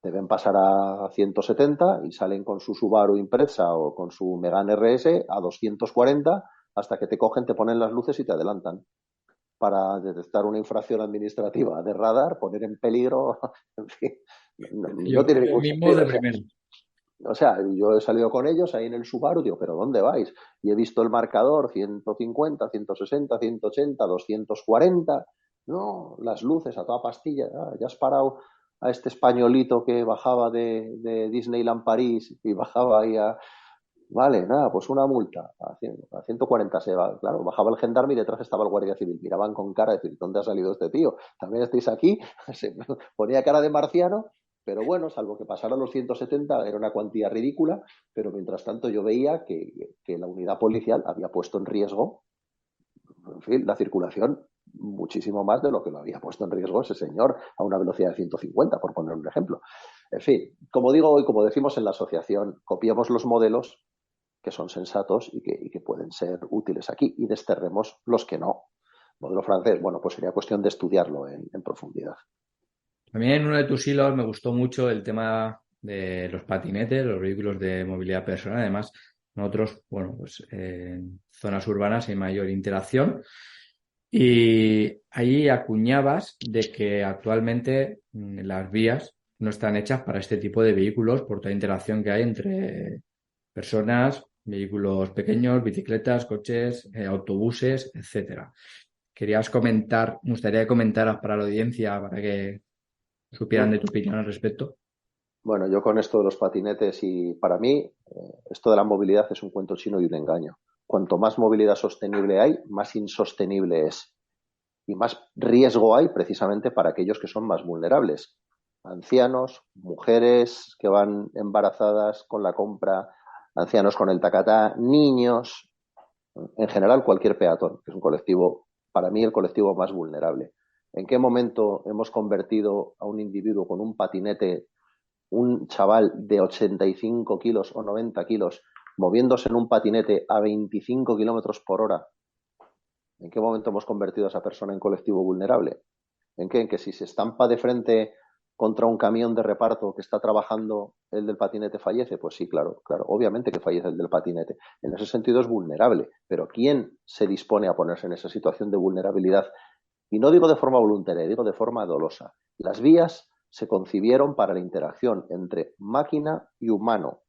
Deben pasar a 170 y salen con su Subaru Impreza o con su Megane RS a 240 hasta que te cogen, te ponen las luces y te adelantan para detectar una infracción administrativa de radar, poner en peligro, en fin, no tiene Yo ningún mismo sentido. de primero. O sea, yo he salido con ellos ahí en el Subaru, digo, ¿pero dónde vais? Y he visto el marcador 150, 160, 180, 240. No, las luces a toda pastilla. Ya has parado a este españolito que bajaba de Disneyland París y bajaba ahí a... Vale, nada, pues una multa a 140 se va. Claro, bajaba el gendarme y detrás estaba el guardia civil. Miraban con cara de decir, ¿dónde ha salido este tío? ¿También estáis aquí? Se ponía cara de marciano, pero bueno, salvo que pasaran los 170, era una cuantía ridícula, pero mientras tanto yo veía que la unidad policial había puesto en riesgo, en fin, la circulación muchísimo más de lo que lo había puesto en riesgo ese señor a una velocidad de 150, por poner un ejemplo. En fin, como digo y como decimos en la asociación, copiamos los modelos que son sensatos y que pueden ser útiles aquí y desterremos los que no. Modelo francés, bueno, pues sería cuestión de estudiarlo en profundidad. También en uno de tus hilos me gustó mucho el tema de los patinetes, los vehículos de movilidad personal. Además, nosotros, bueno, pues en zonas urbanas hay mayor interacción. Y ahí acuñabas de que actualmente las vías no están hechas para este tipo de vehículos por toda la interacción que hay entre personas, vehículos pequeños, bicicletas, coches, autobuses, etcétera. Querías comentar, me gustaría que comentaras para la audiencia, para que supieran de tu opinión al respecto. Bueno, yo con esto de los patinetes y para mí esto de la movilidad es un cuento chino y un engaño. Cuanto más movilidad sostenible hay, más insostenible es y más riesgo hay precisamente para aquellos que son más vulnerables. Ancianos, mujeres que van embarazadas con la compra, ancianos con el tacatá, niños, en general cualquier peatón, que es un colectivo, para mí el colectivo más vulnerable. ¿En qué momento hemos convertido a un individuo con un patinete, un chaval de 85 kilos o 90 kilos, moviéndose en un patinete a 25 kilómetros por hora? ¿En qué momento hemos convertido a esa persona en colectivo vulnerable? ¿En qué? En que si se estampa de frente contra un camión de reparto que está trabajando el del patinete fallece, pues sí, claro, claro, obviamente que fallece el del patinete. En ese sentido es vulnerable, pero ¿quién se dispone a ponerse en esa situación de vulnerabilidad? Y no digo de forma voluntaria, digo de forma dolosa. Las vías se concibieron para la interacción entre máquina y humano.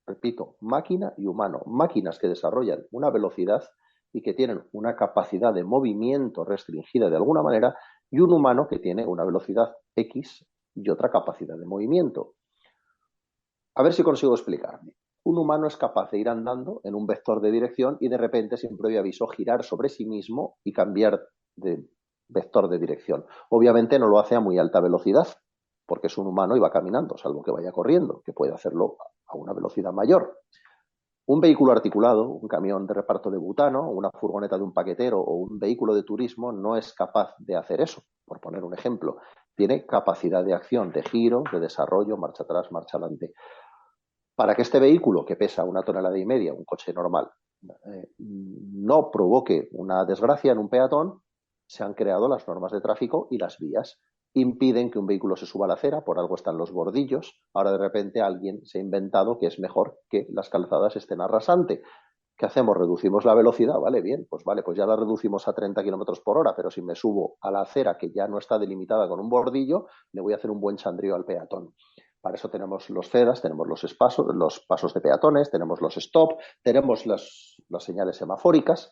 Repito, máquina y humano. Máquinas que desarrollan una velocidad y que tienen una capacidad de movimiento restringida de alguna manera, y un humano que tiene una velocidad X y otra capacidad de movimiento. A ver si consigo explicarme. Un humano es capaz de ir andando en un vector de dirección y de repente, sin previo aviso, girar sobre sí mismo y cambiar de vector de dirección. Obviamente no lo hace a muy alta velocidad, porque es un humano y va caminando, salvo que vaya corriendo, que puede hacerlo a una velocidad mayor. Un vehículo articulado, un camión de reparto de butano, una furgoneta de un paquetero o un vehículo de turismo no es capaz de hacer eso, por poner un ejemplo. Tiene capacidad de acción, de giro, de desarrollo, marcha atrás, marcha adelante. Para que este vehículo, que pesa 1,5 toneladas, un coche normal, no provoque una desgracia en un peatón, se han creado las normas de tráfico y las vías. Impiden que un vehículo se suba a la acera, por algo están los bordillos. Ahora de repente alguien se ha inventado que es mejor que las calzadas estén a rasante. ¿Qué hacemos? ¿Reducimos la velocidad? Vale, pues ya la reducimos a 30 kilómetros por hora, pero si me subo a la acera que ya no está delimitada con un bordillo, le voy a hacer un buen chandrío al peatón. Para eso tenemos los CEDAS, tenemos los pasos de peatones, tenemos los stop, tenemos las señales semafóricas.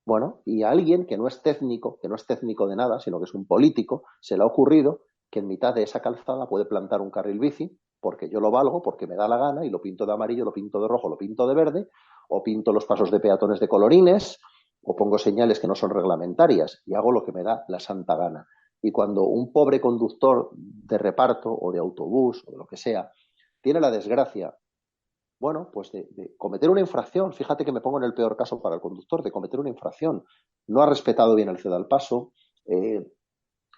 Bueno, y a alguien que no es técnico de nada, sino que es un político, se le ha ocurrido que en mitad de esa calzada puede plantar un carril bici, porque yo lo valgo, porque me da la gana, y lo pinto de amarillo, lo pinto de rojo, lo pinto de verde, o pinto los pasos de peatones de colorines, o pongo señales que no son reglamentarias, y hago lo que me da la santa gana. Y cuando un pobre conductor de reparto o de autobús o de lo que sea tiene la desgracia, bueno, pues de cometer una infracción, fíjate que me pongo en el peor caso para el conductor, de cometer una infracción, no ha respetado bien el ceda al paso,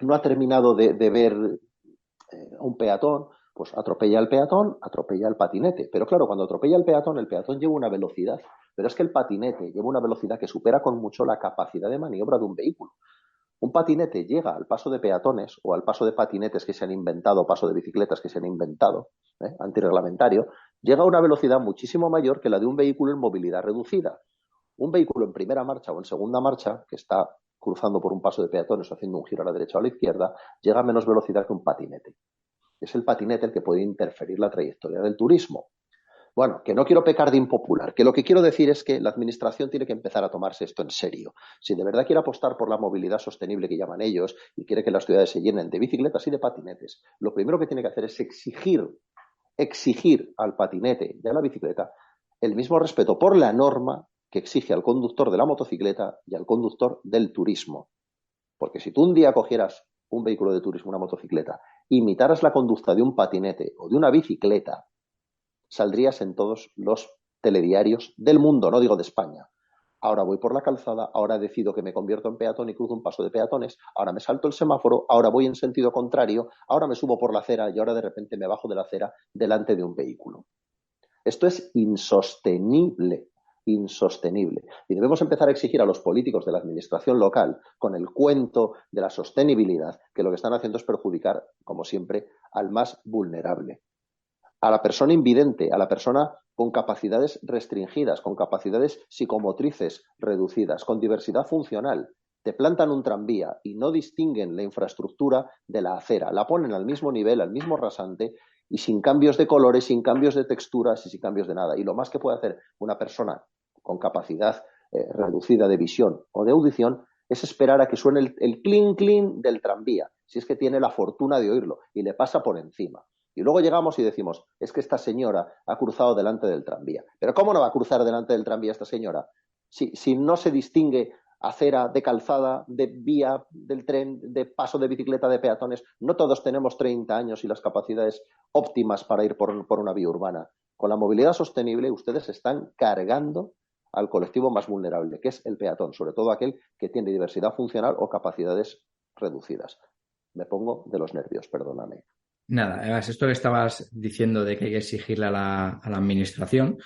no ha terminado de ver a un peatón, pues atropella al peatón, atropella al patinete. Pero claro, cuando atropella al peatón, el peatón lleva una velocidad, pero es que el patinete lleva una velocidad que supera con mucho la capacidad de maniobra de un vehículo. Un patinete llega al paso de peatones o al paso de patinetes que se han inventado, paso de bicicletas que se han inventado, antirreglamentario, llega a una velocidad muchísimo mayor que la de un vehículo en movilidad reducida. Un vehículo en primera marcha o en segunda marcha, que está cruzando por un paso de peatones o haciendo un giro a la derecha o a la izquierda, llega a menos velocidad que un patinete. Es el patinete el que puede interferir la trayectoria del turismo. Bueno, que no quiero pecar de impopular, que lo que quiero decir es que la administración tiene que empezar a tomarse esto en serio. Si de verdad quiere apostar por la movilidad sostenible que llaman ellos y quiere que las ciudades se llenen de bicicletas y de patinetes, lo primero que tiene que hacer es exigir al patinete y a la bicicleta el mismo respeto por la norma que exige al conductor de la motocicleta y al conductor del turismo. Porque si tú un día cogieras un vehículo de turismo, una motocicleta, imitaras la conducta de un patinete o de una bicicleta, saldrías en todos los telediarios del mundo, no digo de España. Ahora voy por la calzada, ahora decido que me convierto en peatón y cruzo un paso de peatones, ahora me salto el semáforo, ahora voy en sentido contrario, ahora me subo por la acera y ahora de repente me bajo de la acera delante de un vehículo. Esto es insostenible. Y debemos empezar a exigir a los políticos de la administración local, con el cuento de la sostenibilidad, que lo que están haciendo es perjudicar, como siempre, al más vulnerable. A la persona invidente, a la persona con capacidades restringidas, con capacidades psicomotrices reducidas, con diversidad funcional. Te plantan un tranvía y no distinguen la infraestructura de la acera, la ponen al mismo nivel, al mismo rasante y sin cambios de colores, sin cambios de texturas y sin cambios de nada. Y lo más que puede hacer una persona con capacidad reducida de visión o de audición es esperar a que suene el clink clink del tranvía, si es que tiene la fortuna de oírlo, y le pasa por encima. Y luego llegamos y decimos, es que esta señora ha cruzado delante del tranvía. ¿Pero cómo no va a cruzar delante del tranvía esta señora? Si no se distingue acera, de calzada, de vía del tren, de paso de bicicleta, de peatones. No todos tenemos 30 años y las capacidades óptimas para ir por una vía urbana. Con la movilidad sostenible ustedes están cargando al colectivo más vulnerable, que es el peatón, sobre todo aquel que tiene diversidad funcional o capacidades reducidas. Me pongo de los nervios, perdóname. Nada, además, esto que estabas diciendo de que hay que exigirle a la administración,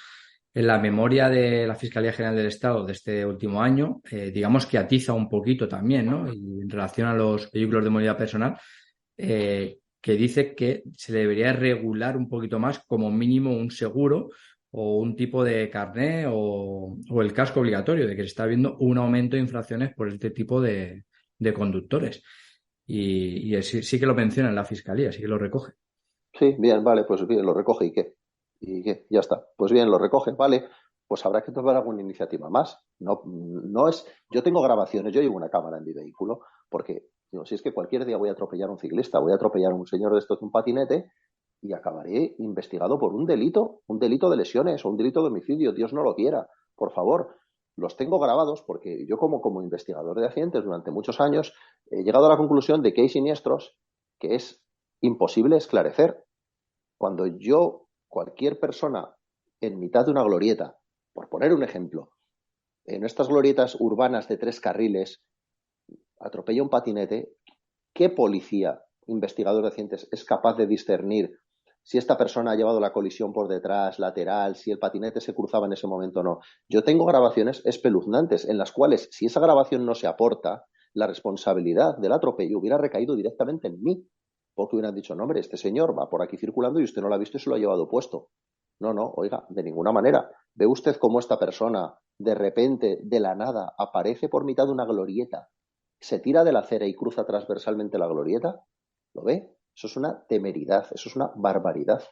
en la memoria de la Fiscalía General del Estado de este último año, digamos que atiza un poquito también, ¿no? Y en relación a los vehículos de movilidad personal, que dice que se debería regular un poquito más, como mínimo, un seguro o un tipo de carné o el casco obligatorio, de que se está viendo un aumento de infracciones por este tipo de conductores. Y sí que lo menciona en la Fiscalía, sí que lo recoge. Sí, bien, vale, pues bien, lo recoge ¿y qué? ¿Y qué? Ya está. Pues bien, lo recoge, vale. pues habrá que tomar alguna iniciativa más. No es, yo tengo grabaciones, yo llevo una cámara en mi vehículo, porque digo, si es que cualquier día voy a atropellar a un ciclista, voy a atropellar a un señor de estos de un patinete y acabaré investigado por un delito de lesiones o un delito de homicidio, Dios no lo quiera, por favor. Los tengo grabados porque yo como investigador de accidentes durante muchos años he llegado a la conclusión de que hay siniestros que es imposible esclarecer. Cuando cualquier persona en mitad de una glorieta, por poner un ejemplo, en estas glorietas urbanas de 3 carriles, atropella un patinete, ¿qué policía, investigador de accidentes, es capaz de discernir si esta persona ha llevado la colisión por detrás, lateral, si el patinete se cruzaba en ese momento o no? Yo tengo grabaciones espeluznantes en las cuales, si esa grabación no se aporta, la responsabilidad del atropello hubiera recaído directamente en mí, porque hubieran dicho, no, hombre, este señor va por aquí circulando y usted no lo ha visto y se lo ha llevado puesto. No, oiga, de ninguna manera. ¿Ve usted cómo esta persona, de repente, de la nada, aparece por mitad de una glorieta, se tira de la acera y cruza transversalmente la glorieta? ¿Lo ve? Eso es una temeridad, eso es una barbaridad.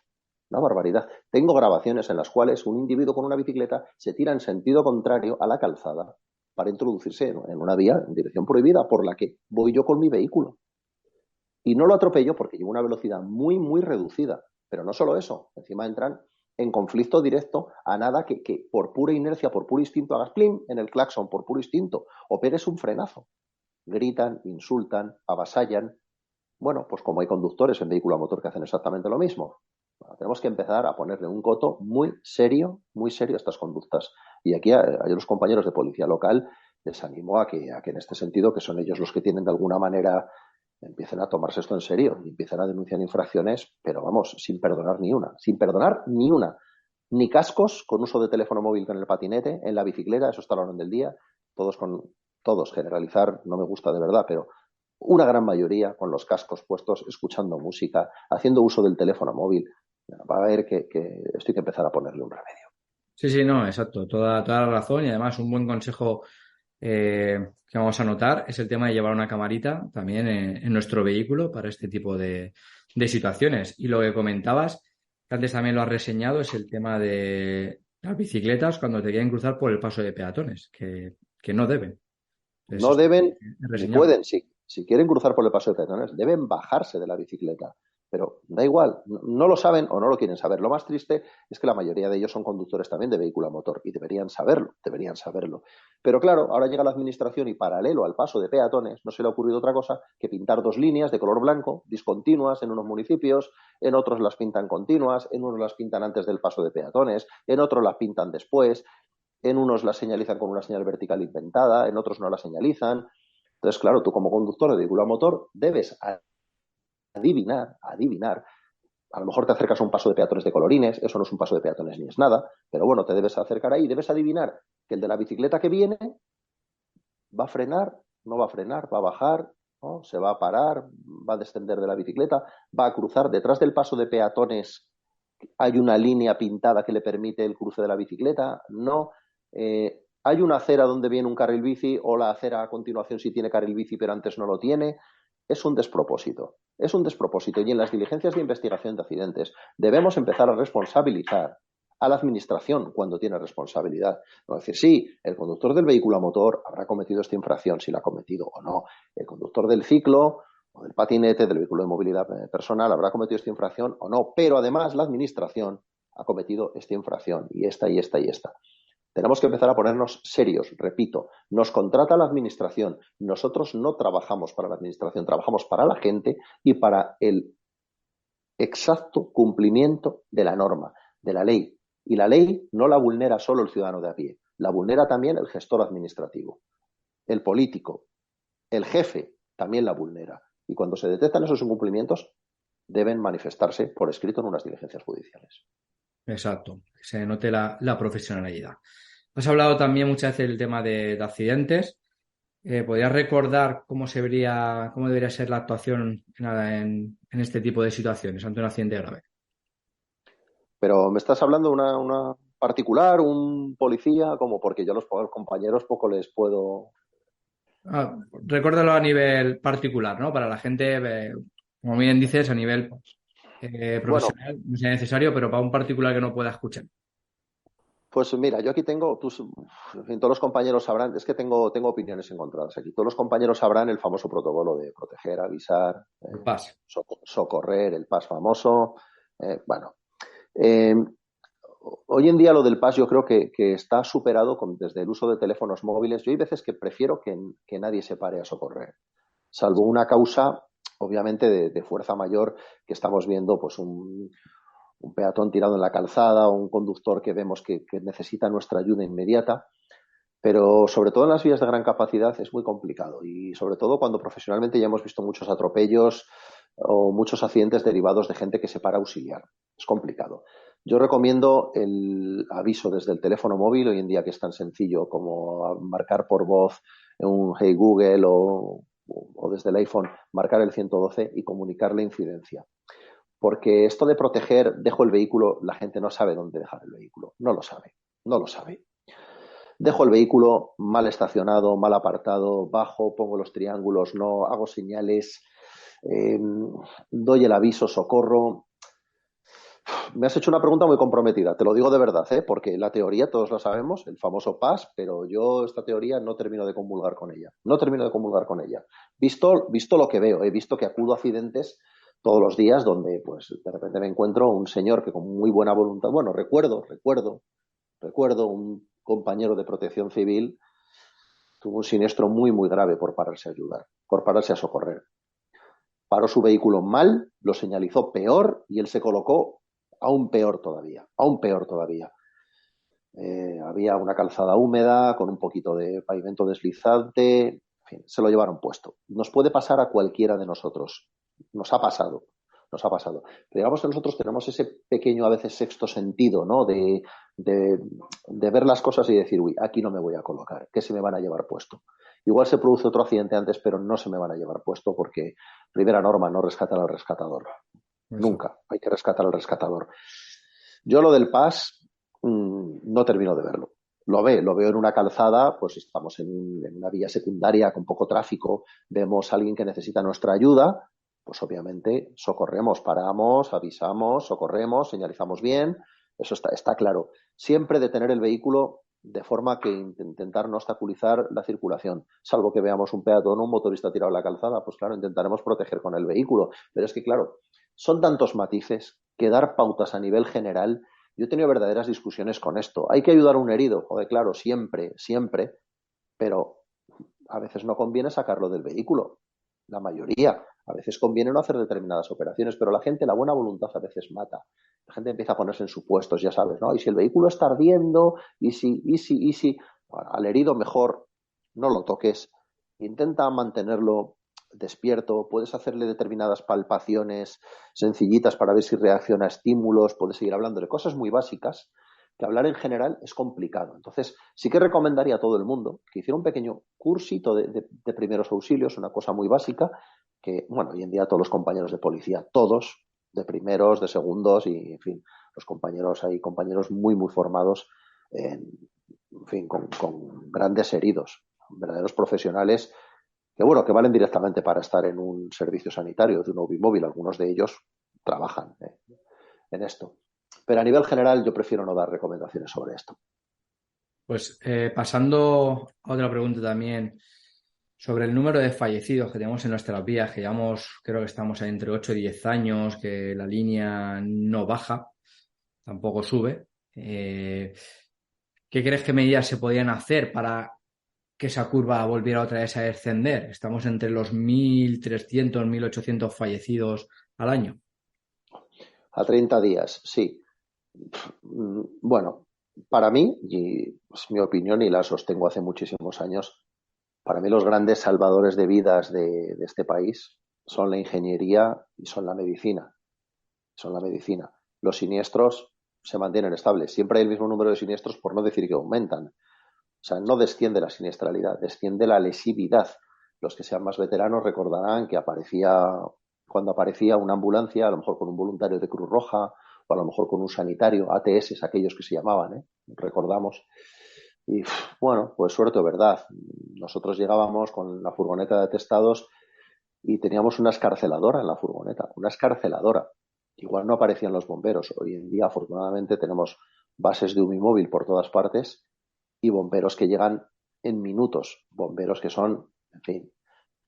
Una barbaridad. Tengo grabaciones en las cuales un individuo con una bicicleta se tira en sentido contrario a la calzada para introducirse en una vía en dirección prohibida por la que voy yo con mi vehículo. Y no lo atropello porque llevo una velocidad muy, muy reducida. Pero no solo eso, encima entran en conflicto directo a nada que por pura inercia, por puro instinto hagas plim en el claxon, por puro instinto, o pegues un frenazo. Gritan, insultan, avasallan. Bueno, pues como hay conductores en vehículo a motor que hacen exactamente lo mismo, tenemos que empezar a ponerle un coto muy serio a estas conductas. Y aquí a los compañeros de policía local les animo a que en este sentido, que son ellos los que tienen de alguna manera, empiecen a tomarse esto en serio y empiecen a denunciar infracciones, pero vamos, sin perdonar ni una. Ni cascos con uso de teléfono móvil con el patinete, en la bicicleta, eso está a la orden del día, todos generalizar, no me gusta de verdad, pero una gran mayoría con los cascos puestos, escuchando música, haciendo uso del teléfono móvil. Va a ver que esto hay que empezar a ponerle un remedio. Sí, no, exacto, toda la razón, y además un buen consejo que vamos a notar es el tema de llevar una camarita también en nuestro vehículo para este tipo de situaciones. Y lo que comentabas, que antes también lo has reseñado, es el tema de las bicicletas cuando te quieren cruzar por el paso de peatones, que no deben. Entonces, no deben ni reseñado. pueden, si quieren cruzar por el paso de peatones, deben bajarse de la bicicleta. Pero da igual, no lo saben o no lo quieren saber. Lo más triste es que la mayoría de ellos son conductores también de vehículo a motor y deberían saberlo. Pero claro, ahora llega la administración y paralelo al paso de peatones no se le ha ocurrido otra cosa que pintar 2 líneas de color blanco, discontinuas en unos municipios, en otros las pintan continuas, en unos las pintan antes del paso de peatones, en otros las pintan después, en unos las señalizan con una señal vertical inventada, en otros no la señalizan. Entonces, claro, tú como conductor de vehículo a motor debes adivinar. A lo mejor te acercas a un paso de peatones de colorines, eso no es un paso de peatones ni es nada, pero bueno, te debes acercar ahí, debes adivinar que el de la bicicleta que viene va a frenar, no va a frenar, va a bajar, ¿no? Se va a parar, va a descender de la bicicleta, va a cruzar. Detrás del paso de peatones hay una línea pintada que le permite el cruce de la bicicleta, no. Hay una acera donde viene un carril bici o la acera a continuación sí tiene carril bici pero antes no lo tiene. Es un despropósito y en las diligencias de investigación de accidentes debemos empezar a responsabilizar a la administración cuando tiene responsabilidad. No decir, sí, el conductor del vehículo a motor habrá cometido esta infracción, si la ha cometido o no. El conductor del ciclo o del patinete, del vehículo de movilidad personal, habrá cometido esta infracción o no. Pero además la administración ha cometido esta infracción y esta. Tenemos que empezar a ponernos serios, repito, nos contrata la administración, nosotros no trabajamos para la administración, trabajamos para la gente y para el exacto cumplimiento de la norma, de la ley. Y la ley no la vulnera solo el ciudadano de a pie, la vulnera también el gestor administrativo, el político, el jefe también la vulnera. Y cuando se detectan esos incumplimientos, deben manifestarse por escrito en unas diligencias judiciales. Exacto, que se note la profesionalidad. Has hablado también muchas veces del tema de accidentes. ¿Podrías recordar cómo debería ser la actuación en este tipo de situaciones ante un accidente grave? Pero me estás hablando de una particular, un policía, como porque yo a los compañeros poco les puedo... Recuérdalo a nivel particular, ¿no? Para la gente, como bien dices, a nivel profesional no sea necesario, pero para un particular que no pueda escuchar. Pues mira, yo aquí tengo, en fin, todos los compañeros sabrán, es que tengo opiniones encontradas aquí. Todos los compañeros sabrán el famoso protocolo de proteger, avisar, El PAS. socorrer, el PAS famoso. Bueno, eh, hoy en día lo del PAS yo creo que está superado desde el uso de teléfonos móviles. Yo hay veces que prefiero que nadie se pare a socorrer, salvo una causa, obviamente, de fuerza mayor, que estamos viendo, pues un peatón tirado en la calzada o un conductor que vemos que necesita nuestra ayuda inmediata. Pero sobre todo en las vías de gran capacidad es muy complicado y sobre todo cuando profesionalmente ya hemos visto muchos atropellos o muchos accidentes derivados de gente que se para a auxiliar. Es complicado. Yo recomiendo el aviso desde el teléfono móvil, hoy en día que es tan sencillo como marcar por voz en un Hey Google o desde el iPhone, marcar el 112 y comunicar la incidencia. Porque esto de proteger, dejo el vehículo, la gente no sabe dónde dejar el vehículo. No lo sabe. No lo sabe. Dejo el vehículo mal estacionado, mal apartado, bajo, pongo los triángulos, no hago señales, doy el aviso, socorro. Me has hecho una pregunta muy comprometida, te lo digo de verdad, porque la teoría todos la sabemos, el famoso PAS, pero yo esta teoría no termino de comulgar con ella. No termino de comulgar con ella. Visto lo que veo, he visto que acudo a accidentes todos los días donde pues de repente me encuentro un señor que con muy buena voluntad, bueno, recuerdo un compañero de protección civil tuvo un siniestro muy, muy grave por pararse a ayudar, por pararse a socorrer. Paró su vehículo mal, lo señalizó peor y él se colocó aún peor todavía, aún peor todavía. Había una calzada húmeda con un poquito de pavimento deslizante, en fin, se lo llevaron puesto. Nos puede pasar a cualquiera de nosotros, nos ha pasado. Nos ha pasado. Pero digamos que nosotros tenemos ese pequeño, a veces, sexto sentido, ¿no? De ver las cosas y decir, uy, aquí no me voy a colocar, que se me van a llevar puesto. Igual se produce otro accidente antes, pero no se me van a llevar puesto porque, primera norma, no rescatar al rescatador. Eso. Nunca hay que rescatar al rescatador. Yo lo del PAS no termino de verlo. Lo veo en una calzada, pues estamos en una vía secundaria con poco tráfico, vemos a alguien que necesita nuestra ayuda, pues obviamente socorremos, paramos, avisamos, socorremos, señalizamos bien, eso está claro. Siempre detener el vehículo de forma que intentar no obstaculizar la circulación, salvo que veamos un peatón o un motorista tirado en la calzada, pues claro, intentaremos proteger con el vehículo. Pero es que, claro, son tantos matices que dar pautas a nivel general. Yo he tenido verdaderas discusiones con esto. Hay que ayudar a un herido, joder, claro, siempre, siempre, pero a veces no conviene sacarlo del vehículo, la mayoría. A veces conviene no hacer determinadas operaciones, pero la gente, la buena voluntad a veces mata. La gente empieza a ponerse en supuestos, ya sabes, ¿no? Y si el vehículo está ardiendo, y si, bueno, al herido mejor no lo toques, intenta mantenerlo despierto, puedes hacerle determinadas palpaciones sencillitas para ver si reacciona a estímulos, puedes seguir hablando de cosas muy básicas, que hablar en general es complicado. Entonces, sí que recomendaría a todo el mundo que hiciera un pequeño cursito de primeros auxilios, una cosa muy básica, que, bueno, hoy en día todos los compañeros de policía, todos, de primeros, de segundos, y, en fin, los compañeros, hay compañeros muy, muy formados, en fin, con grandes heridos, verdaderos profesionales que, bueno, que valen directamente para estar en un servicio sanitario de un móvil. Algunos de ellos trabajan en esto. Pero a nivel general yo prefiero no dar recomendaciones sobre esto. Pues pasando a otra pregunta también sobre el número de fallecidos que tenemos en nuestras vías, que llevamos, creo que estamos entre 8 y 10 años, que la línea no baja, tampoco sube. ¿Qué crees que medidas se podían hacer para que esa curva volviera otra vez a descender? Estamos entre los 1.300, 1.800 fallecidos al año. A 30 días, sí. Bueno, para mí, y es mi opinión y la sostengo hace muchísimos años, para mí los grandes salvadores de vidas de este país son la ingeniería y son la medicina. Son la medicina. Los siniestros se mantienen estables. Siempre hay el mismo número de siniestros, por no decir que aumentan. O sea, no desciende la siniestralidad, desciende la lesividad. Los que sean más veteranos recordarán que cuando aparecía una ambulancia, a lo mejor con un voluntario de Cruz Roja, o a lo mejor con un sanitario, ATS, aquellos que se llamaban, recordamos. Y bueno, pues suerte o verdad. Nosotros llegábamos con la furgoneta de atestados y teníamos una escarceladora en la furgoneta, una escarceladora. Igual no aparecían los bomberos. Hoy en día, afortunadamente, tenemos bases de Humimóvil por todas partes y bomberos que llegan en minutos, bomberos que son, en fin,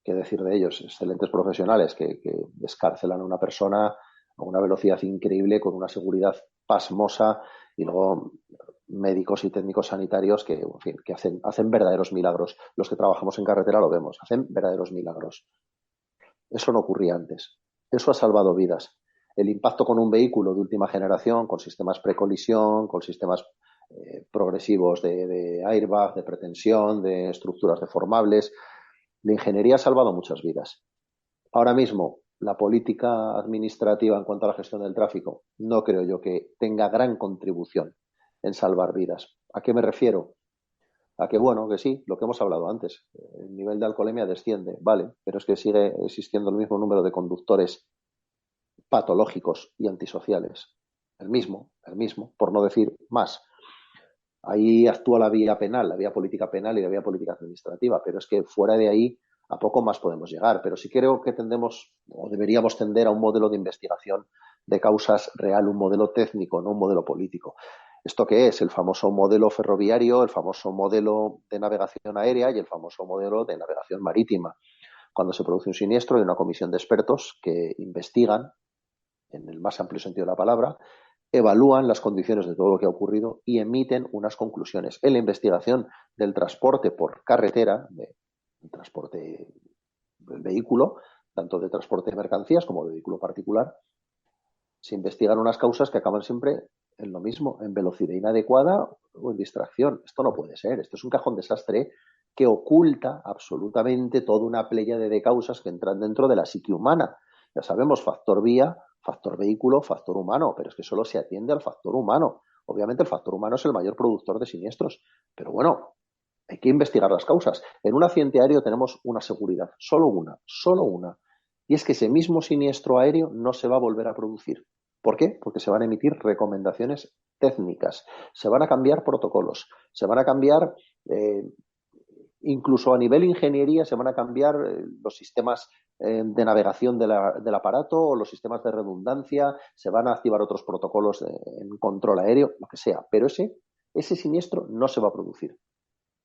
qué decir de ellos, excelentes profesionales que descarcelan a una persona a una velocidad increíble, con una seguridad pasmosa, y luego médicos y técnicos sanitarios que, en fin, que hacen verdaderos milagros. Los que trabajamos en carretera lo vemos, hacen verdaderos milagros. Eso no ocurría antes. Eso ha salvado vidas. El impacto con un vehículo de última generación, con sistemas precolisión, con sistemas progresivos de airbag, de pretensión, de estructuras deformables. La ingeniería ha salvado muchas vidas. Ahora mismo, la política administrativa en cuanto a la gestión del tráfico no creo yo que tenga gran contribución en salvar vidas. ¿A qué me refiero? A que, bueno, que sí, lo que hemos hablado antes, el nivel de alcoholemia desciende, vale, pero es que sigue existiendo el mismo número de conductores patológicos y antisociales. El mismo, por no decir más. Ahí actúa la vía penal, la vía política penal y la vía política administrativa, pero es que fuera de ahí a poco más podemos llegar. Pero sí creo que tendemos o deberíamos tender a un modelo de investigación de causas real, un modelo técnico, no un modelo político. ¿Esto qué es? El famoso modelo ferroviario, el famoso modelo de navegación aérea y el famoso modelo de navegación marítima. Cuando se produce un siniestro, hay una comisión de expertos que investigan, en el más amplio sentido de la palabra, evalúan las condiciones de todo lo que ha ocurrido y emiten unas conclusiones. En la investigación del transporte por carretera, del transporte del vehículo, tanto de transporte de mercancías como de vehículo particular, se investigan unas causas que acaban siempre en lo mismo, en velocidad inadecuada o en distracción. Esto no puede ser. Esto es un cajón desastre que oculta absolutamente toda una pléyade de causas que entran dentro de la psique humana. Ya sabemos, factor vía, factor vehículo, factor humano, pero es que solo se atiende al factor humano. Obviamente el factor humano es el mayor productor de siniestros, pero bueno, hay que investigar las causas. En un accidente aéreo tenemos una seguridad, solo una. Y es que ese mismo siniestro aéreo no se va a volver a producir. ¿Por qué? Porque se van a emitir recomendaciones técnicas, se van a cambiar protocolos, se van a cambiar, incluso a nivel ingeniería, se van a cambiar los sistemas de navegación del aparato o los sistemas de redundancia, se van a activar otros protocolos en control aéreo, lo que sea. Pero ese siniestro no se va a producir.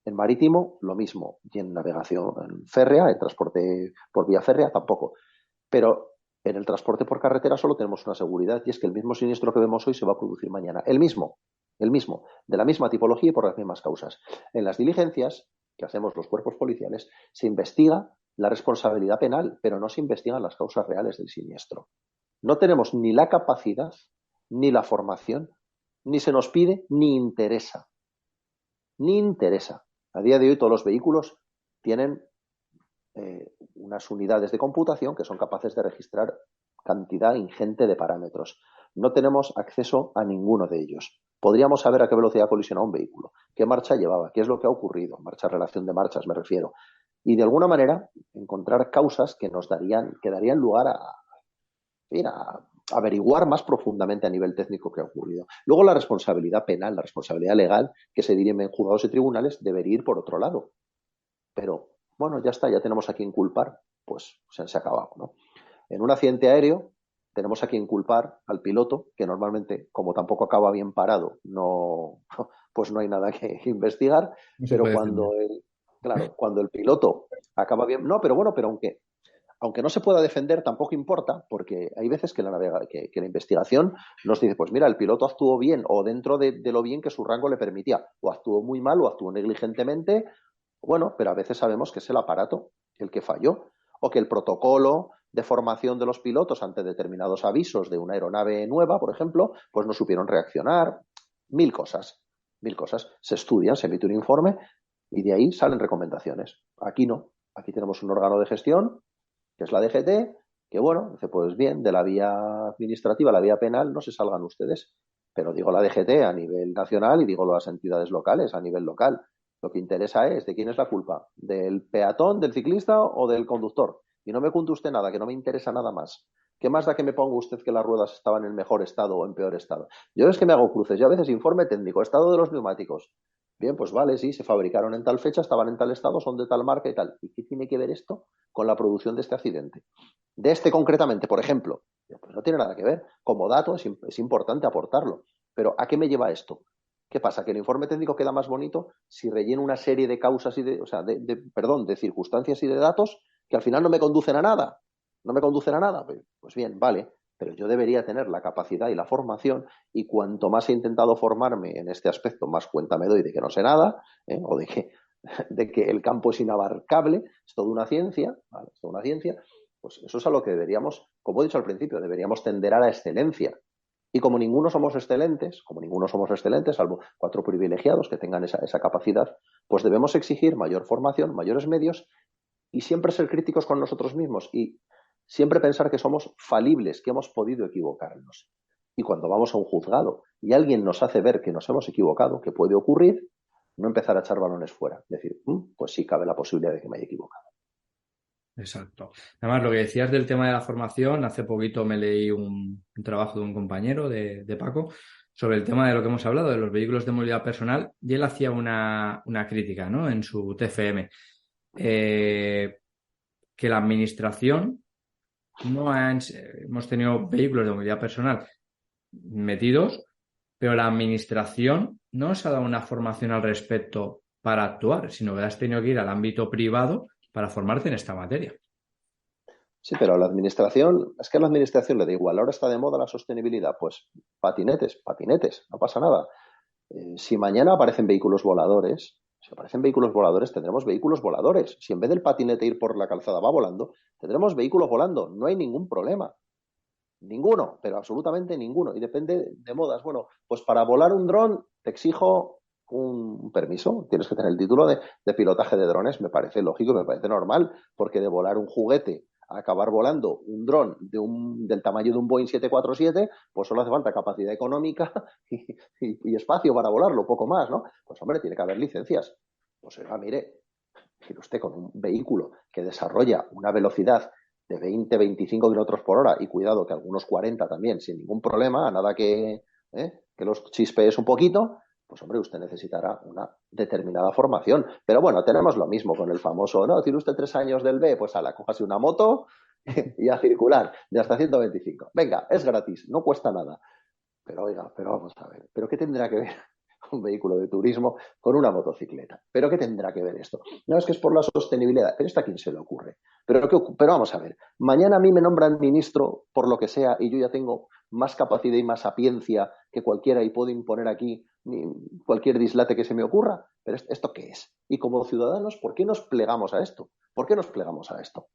En marítimo, lo mismo. Y en navegación férrea, en transporte por vía férrea, tampoco. Pero en el transporte por carretera solo tenemos una seguridad, y es que el mismo siniestro que vemos hoy se va a producir mañana. El mismo, de la misma tipología y por las mismas causas. En las diligencias que hacemos los cuerpos policiales, se investiga la responsabilidad penal, pero no se investigan las causas reales del siniestro. No tenemos ni la capacidad, ni la formación, ni se nos pide, ni interesa. Ni interesa. A día de hoy todos los vehículos tienen unas unidades de computación que son capaces de registrar cantidad ingente de parámetros. No tenemos acceso a ninguno de ellos. Podríamos saber a qué velocidad colisiona un vehículo, qué marcha llevaba, qué es lo que ha ocurrido, marcha, relación de marchas me refiero, y de alguna manera encontrar causas que darían lugar a averiguar más profundamente a nivel técnico qué ha ocurrido. Luego la responsabilidad penal, la responsabilidad legal que se dirime en juzgados y tribunales debería ir por otro lado. Pero bueno, ya está, ya tenemos a quien culpar, pues se ha acabado, ¿no? En un accidente aéreo tenemos a quien culpar al piloto, que normalmente, como tampoco acaba bien parado, no, pues no hay nada que investigar, No se pero puede defender. cuando el piloto acaba bien, no, pero bueno, pero aunque no se pueda defender, tampoco importa, porque hay veces que la investigación nos dice, pues mira, el piloto actuó bien o dentro de lo bien que su rango le permitía, o actuó muy mal o actuó negligentemente. Bueno, pero a veces sabemos que es el aparato el que falló, o que el protocolo de formación de los pilotos ante determinados avisos de una aeronave nueva, por ejemplo, pues no supieron reaccionar. Mil cosas. Se estudian, se emite un informe y de ahí salen recomendaciones. Aquí no. Aquí tenemos un órgano de gestión, que es la DGT, que bueno, dice, pues bien, de la vía administrativa a la vía penal no se salgan ustedes. Pero digo la DGT a nivel nacional y digo las entidades locales a nivel local. Lo que interesa es de quién es la culpa, del peatón, del ciclista o del conductor. Y no me cuente usted nada, que no me interesa nada más. ¿Qué más da que me ponga usted que las ruedas estaban en mejor estado o en peor estado? Yo es que me hago cruces. Yo a veces informe técnico, estado de los neumáticos. Bien, pues vale, sí, se fabricaron en tal fecha, estaban en tal estado, son de tal marca y tal. ¿Y qué tiene que ver esto con la producción de este accidente? De este concretamente, por ejemplo. Pues no tiene nada que ver. Como dato es importante aportarlo. Pero ¿a qué me lleva esto? ¿Qué pasa? Que el informe técnico queda más bonito si relleno una serie de causas y de circunstancias y de datos que al final no me conducen a nada. No me conducen a nada. Pues bien, vale. Pero yo debería tener la capacidad y la formación, y cuanto más he intentado formarme en este aspecto, más cuenta me doy de que no sé nada, o de que el campo es inabarcable, es toda una ciencia, ¿vale? Es toda una ciencia. Pues eso es a lo que deberíamos, como he dicho al principio, deberíamos tender a la excelencia. Y como ninguno somos excelentes, salvo 4 privilegiados que tengan esa capacidad, pues debemos exigir mayor formación, mayores medios, y siempre ser críticos con nosotros mismos y siempre pensar que somos falibles, que hemos podido equivocarnos. Y cuando vamos a un juzgado y alguien nos hace ver que nos hemos equivocado, que puede ocurrir, no empezar a echar balones fuera. Decir, pues sí, cabe la posibilidad de que me haya equivocado. Exacto. Además, lo que decías del tema de la formación, hace poquito me leí un trabajo de un compañero de Paco sobre el tema de lo que hemos hablado, de los vehículos de movilidad personal, y él hacía una crítica, ¿no? En su TFM, que la administración hemos tenido vehículos de movilidad personal metidos, pero la administración no os ha dado una formación al respecto para actuar, sino que has tenido que ir al ámbito privado para formarte en esta materia. Sí, pero a la administración, es que a la administración le da igual. Ahora está de moda la sostenibilidad. Pues patinetes, no pasa nada. Si mañana aparecen vehículos voladores, tendremos vehículos voladores. Si en vez del patinete ir por la calzada va volando, tendremos vehículos volando. No hay ningún problema. Ninguno, pero absolutamente ninguno. Y depende de modas. Bueno, pues para volar un dron te exijo un permiso. Tienes que tener el título de pilotaje de drones. Me parece lógico, me parece normal, porque de volar un juguete a acabar volando un dron del tamaño de un Boeing 747, pues solo hace falta capacidad económica y espacio para volarlo, poco más, ¿no? Pues hombre, tiene que haber licencias. Pues mire usted con un vehículo que desarrolla una velocidad de 20, 25 kilómetros por hora, y cuidado que algunos 40 también, sin ningún problema, a nada que los chispees un poquito, pues hombre, usted necesitará una determinada formación. Pero bueno, tenemos lo mismo con el famoso, ¿no? Tiene usted 3 años del B, pues cójase una moto y a circular de hasta 125. Venga, es gratis, no cuesta nada. Pero oiga, pero vamos a ver, ¿pero qué tendrá que ver un vehículo de turismo con una motocicleta? ¿Pero qué tendrá que ver esto? No, es que es por la sostenibilidad. ¿Pero esto a quién se le ocurre? Pero vamos a ver, mañana a mí me nombran ministro por lo que sea y yo ya tengo más capacidad y más sapiencia que cualquiera y puedo imponer aquí cualquier dislate que se me ocurra. ¿Pero esto qué es? Y como ciudadanos, ¿por qué nos plegamos a esto? ¿Por qué nos plegamos a esto?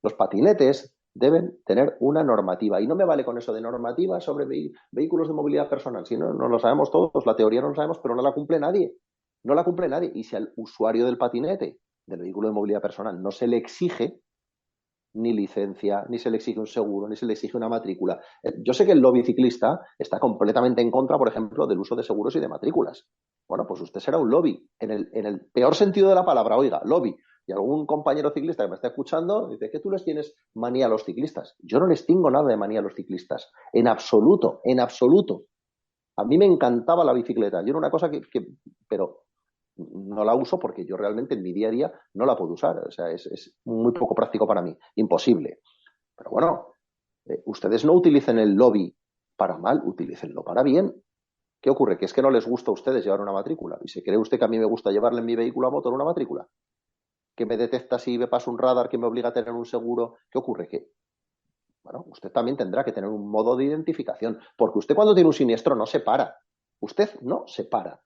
Los patinetes deben tener una normativa. Y no me vale con eso de normativa sobre vehículos de movilidad personal. Si no lo sabemos todos, la teoría no lo sabemos, pero no la cumple nadie. No la cumple nadie. Y si al usuario del patinete, del vehículo de movilidad personal, no se le exige ni licencia, ni se le exige un seguro, ni se le exige una matrícula. Yo sé que el lobby ciclista está completamente en contra, por ejemplo, del uso de seguros y de matrículas. Bueno, pues usted será un lobby, en el peor sentido de la palabra, oiga, lobby. Y algún compañero ciclista que me está escuchando dice que tú les tienes manía a los ciclistas. Yo no les tengo nada de manía a los ciclistas. En absoluto, en absoluto. A mí me encantaba la bicicleta. Yo era una cosa pero no la uso porque yo realmente en mi día a día no la puedo usar. O sea, es muy poco práctico para mí. Imposible. Pero bueno, ustedes no utilicen el lobby para mal, utilícenlo para bien. ¿Qué ocurre? Que es que no les gusta a ustedes llevar una matrícula. ¿Y se cree usted que a mí me gusta llevarle en mi vehículo a motor una matrícula? ¿Que me detecta si me pasa un radar, que me obliga a tener un seguro? ¿Qué ocurre? Que, bueno, usted también tendrá que tener un modo de identificación, porque usted cuando tiene un siniestro no se para. Usted no se para.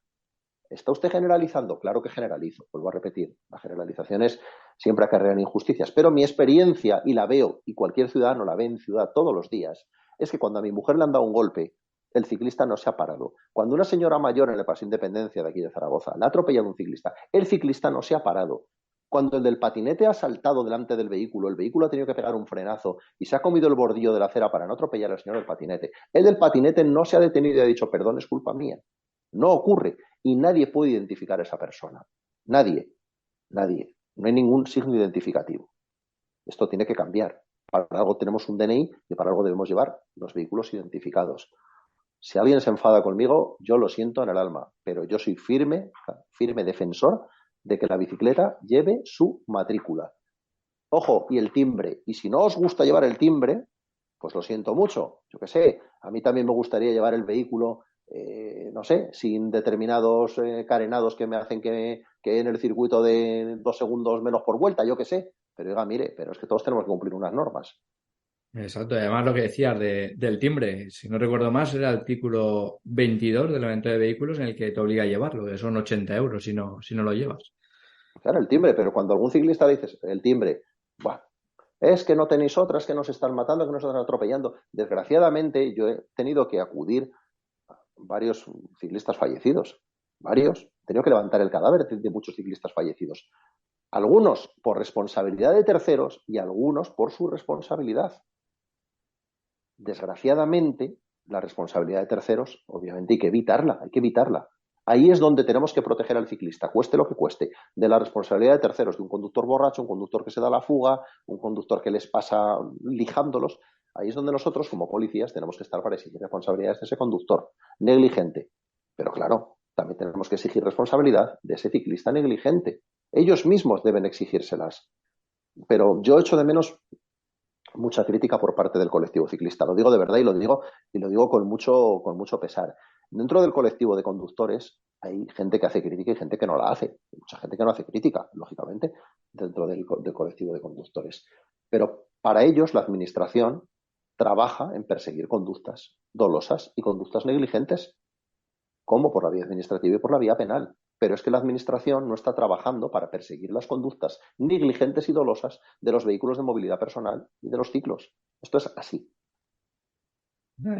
¿Está usted generalizando? Claro que generalizo, vuelvo a repetir. Las generalizaciones siempre acarrean injusticias, pero mi experiencia, y la veo, y cualquier ciudadano la ve en ciudad todos los días, es que cuando a mi mujer le han dado un golpe, el ciclista no se ha parado. Cuando una señora mayor en el Paseo Independencia de aquí de Zaragoza le ha atropellado un ciclista, el ciclista no se ha parado. Cuando el del patinete ha saltado delante del vehículo, el vehículo ha tenido que pegar un frenazo y se ha comido el bordillo de la acera para no atropellar al señor del patinete, el del patinete no se ha detenido y ha dicho, perdón, es culpa mía. No ocurre. Y nadie puede identificar a esa persona. Nadie. Nadie. No hay ningún signo identificativo. Esto tiene que cambiar. Para algo tenemos un DNI y para algo debemos llevar los vehículos identificados. Si alguien se enfada conmigo, yo lo siento en el alma, pero yo soy firme defensor de que la bicicleta lleve su matrícula. Ojo, y el timbre. Y si no os gusta llevar el timbre, pues lo siento mucho. Yo qué sé, a mí también me gustaría llevar el vehículo no sé, sin determinados carenados que me hacen que en el circuito de 2 segundos menos por vuelta, yo qué sé. Pero oiga, mire, pero es que todos tenemos que cumplir unas normas. Exacto, y además lo que decías del timbre, si no recuerdo más, era el artículo 22 del evento de vehículos en el que te obliga a llevarlo, que son 80 euros si no lo llevas. Claro, el timbre, pero cuando algún ciclista dice el timbre, buah, es que no tenéis otras, que nos están matando, que nos están atropellando. Desgraciadamente, yo he tenido que acudir a varios ciclistas fallecidos, varios. He tenido que levantar el cadáver de muchos ciclistas fallecidos. Algunos por responsabilidad de terceros y algunos por su responsabilidad. Desgraciadamente, la responsabilidad de terceros, obviamente, hay que evitarla, hay que evitarla. Ahí es donde tenemos que proteger al ciclista, cueste lo que cueste, de la responsabilidad de terceros, de un conductor borracho, un conductor que se da la fuga, un conductor que les pasa lijándolos. Ahí es donde nosotros, como policías, tenemos que estar para exigir responsabilidades de ese conductor negligente. Pero claro, también tenemos que exigir responsabilidad de ese ciclista negligente. Ellos mismos deben exigírselas. Pero yo echo de menos mucha crítica por parte del colectivo ciclista. Lo digo de verdad y lo digo con mucho pesar. Dentro del colectivo de conductores hay gente que hace crítica y gente que no la hace. Hay mucha gente que no hace crítica, lógicamente, dentro del colectivo de conductores. Pero para ellos la administración trabaja en perseguir conductas dolosas y conductas negligentes, como por la vía administrativa y por la vía penal. Pero es que la Administración no está trabajando para perseguir las conductas negligentes y dolosas de los vehículos de movilidad personal y de los ciclos. Esto es así.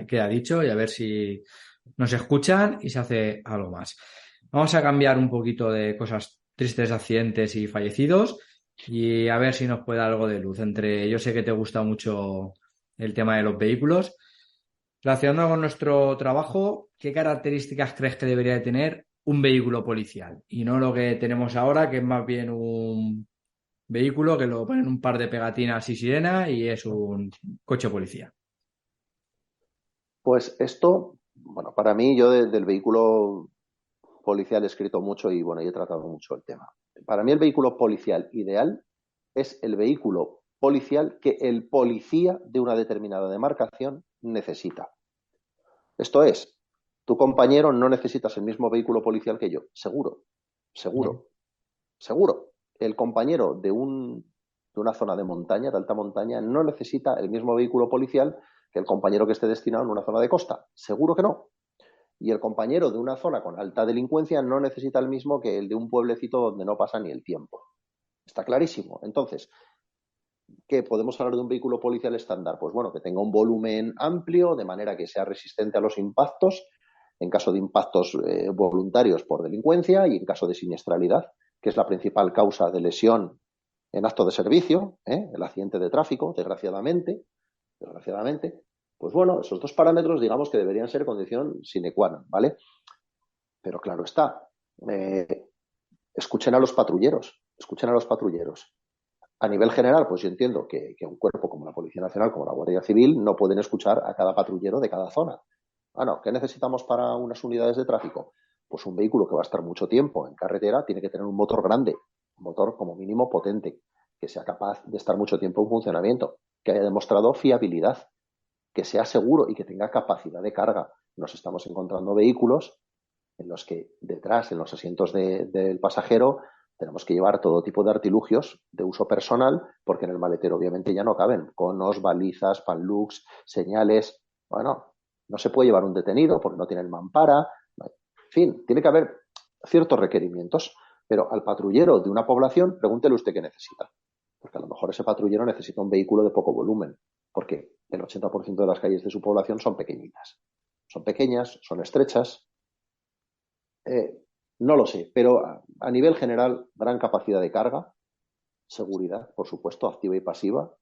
Queda dicho y a ver si nos escuchan y se hace algo más. Vamos a cambiar un poquito de cosas tristes, accidentes y fallecidos y a ver si nos puede dar algo de luz. Yo sé que te gusta mucho el tema de los vehículos. Relacionado con nuestro trabajo, ¿qué características crees que debería de tener un vehículo policial? Y no lo que tenemos ahora, que es más bien un vehículo que lo ponen un par de pegatinas y sirena y es un coche policía. Pues esto, bueno, para mí yo del vehículo policial he escrito mucho y bueno, y he tratado mucho el tema. Para mí el vehículo policial ideal es el vehículo policial que el policía de una determinada demarcación necesita. Esto es, tu compañero no necesitas el mismo vehículo policial que yo, seguro, seguro, seguro. El compañero de una zona de montaña, de alta montaña, no necesita el mismo vehículo policial que el compañero que esté destinado en una zona de costa, seguro que no. Y el compañero de una zona con alta delincuencia no necesita el mismo que el de un pueblecito donde no pasa ni el tiempo. Está clarísimo. Entonces, ¿qué podemos hablar de un vehículo policial estándar? Pues bueno, que tenga un volumen amplio, de manera que sea resistente a los impactos, en caso de impactos voluntarios por delincuencia y en caso de siniestralidad, que es la principal causa de lesión en acto de servicio, el accidente de tráfico, desgraciadamente, pues bueno, esos dos parámetros digamos que deberían ser condición sine qua non, ¿vale? Pero claro está, escuchen a los patrulleros, escuchen a los patrulleros. A nivel general, pues yo entiendo que un cuerpo como la Policía Nacional, como la Guardia Civil, no pueden escuchar a cada patrullero de cada zona. Ah, no, ¿qué necesitamos para unas unidades de tráfico? Pues un vehículo que va a estar mucho tiempo en carretera tiene que tener un motor grande, un motor como mínimo potente, que sea capaz de estar mucho tiempo en funcionamiento, que haya demostrado fiabilidad, que sea seguro y que tenga capacidad de carga. Nos estamos encontrando vehículos en los que detrás, en los asientos del pasajero, tenemos que llevar todo tipo de artilugios de uso personal, porque en el maletero obviamente ya no caben conos, balizas, panlux, señales. Bueno, no se puede llevar un detenido porque no tienen mampara. En fin, tiene que haber ciertos requerimientos, pero al patrullero de una población, pregúntele usted qué necesita. Porque a lo mejor ese patrullero necesita un vehículo de poco volumen, porque el 80% de las calles de su población son pequeñitas. Son pequeñas, son estrechas. No lo sé, pero a nivel general, gran capacidad de carga, seguridad, por supuesto, activa y pasiva,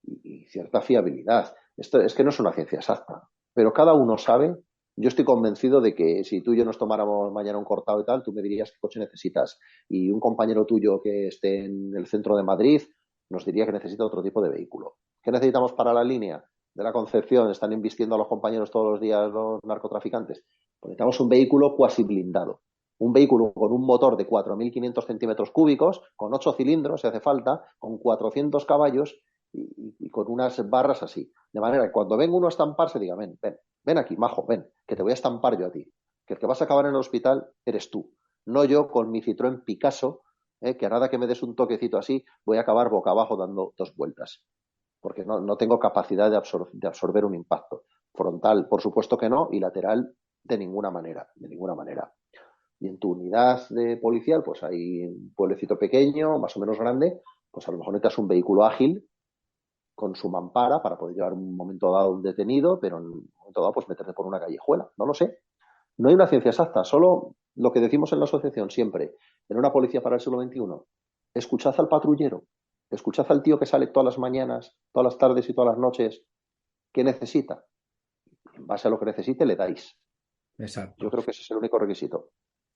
y cierta fiabilidad. Esto es que no es una ciencia exacta, pero cada uno sabe. Yo estoy convencido de que si tú y yo nos tomáramos mañana un cortado y tal, tú me dirías qué coche necesitas. Y un compañero tuyo que esté en el centro de Madrid nos diría que necesita otro tipo de vehículo. ¿Qué necesitamos para la línea de la Concepción? ¿Están invistiendo a los compañeros todos los días los narcotraficantes? Pues necesitamos un vehículo cuasi blindado. Un vehículo con un motor de 4.500 centímetros cúbicos, con 8 cilindros, si hace falta, con 400 caballos y con unas barras así. De manera que cuando venga uno a estamparse, diga, ven, ven aquí, majo, ven, que te voy a estampar yo a ti. Que el que vas a acabar en el hospital eres tú. No yo con mi Citroën Picasso, que a nada que me des un toquecito así, voy a acabar boca abajo dando 2 vueltas. Porque no tengo capacidad de absorber un impacto. Frontal, por supuesto que no, y lateral, de ninguna manera, de ninguna manera. Y en tu unidad de policial, pues hay un pueblecito pequeño, más o menos grande, pues a lo mejor necesitas un vehículo ágil con su mampara para poder llevar un momento dado un detenido, pero en un momento dado pues meterte por una callejuela. No lo sé. No hay una ciencia exacta, solo lo que decimos en la asociación siempre, en una policía para el siglo XXI, escuchad al patrullero, escuchad al tío que sale todas las mañanas, todas las tardes y todas las noches, ¿qué necesita? En base a lo que necesite le dais. Yo Exacto. creo que ese es el único requisito.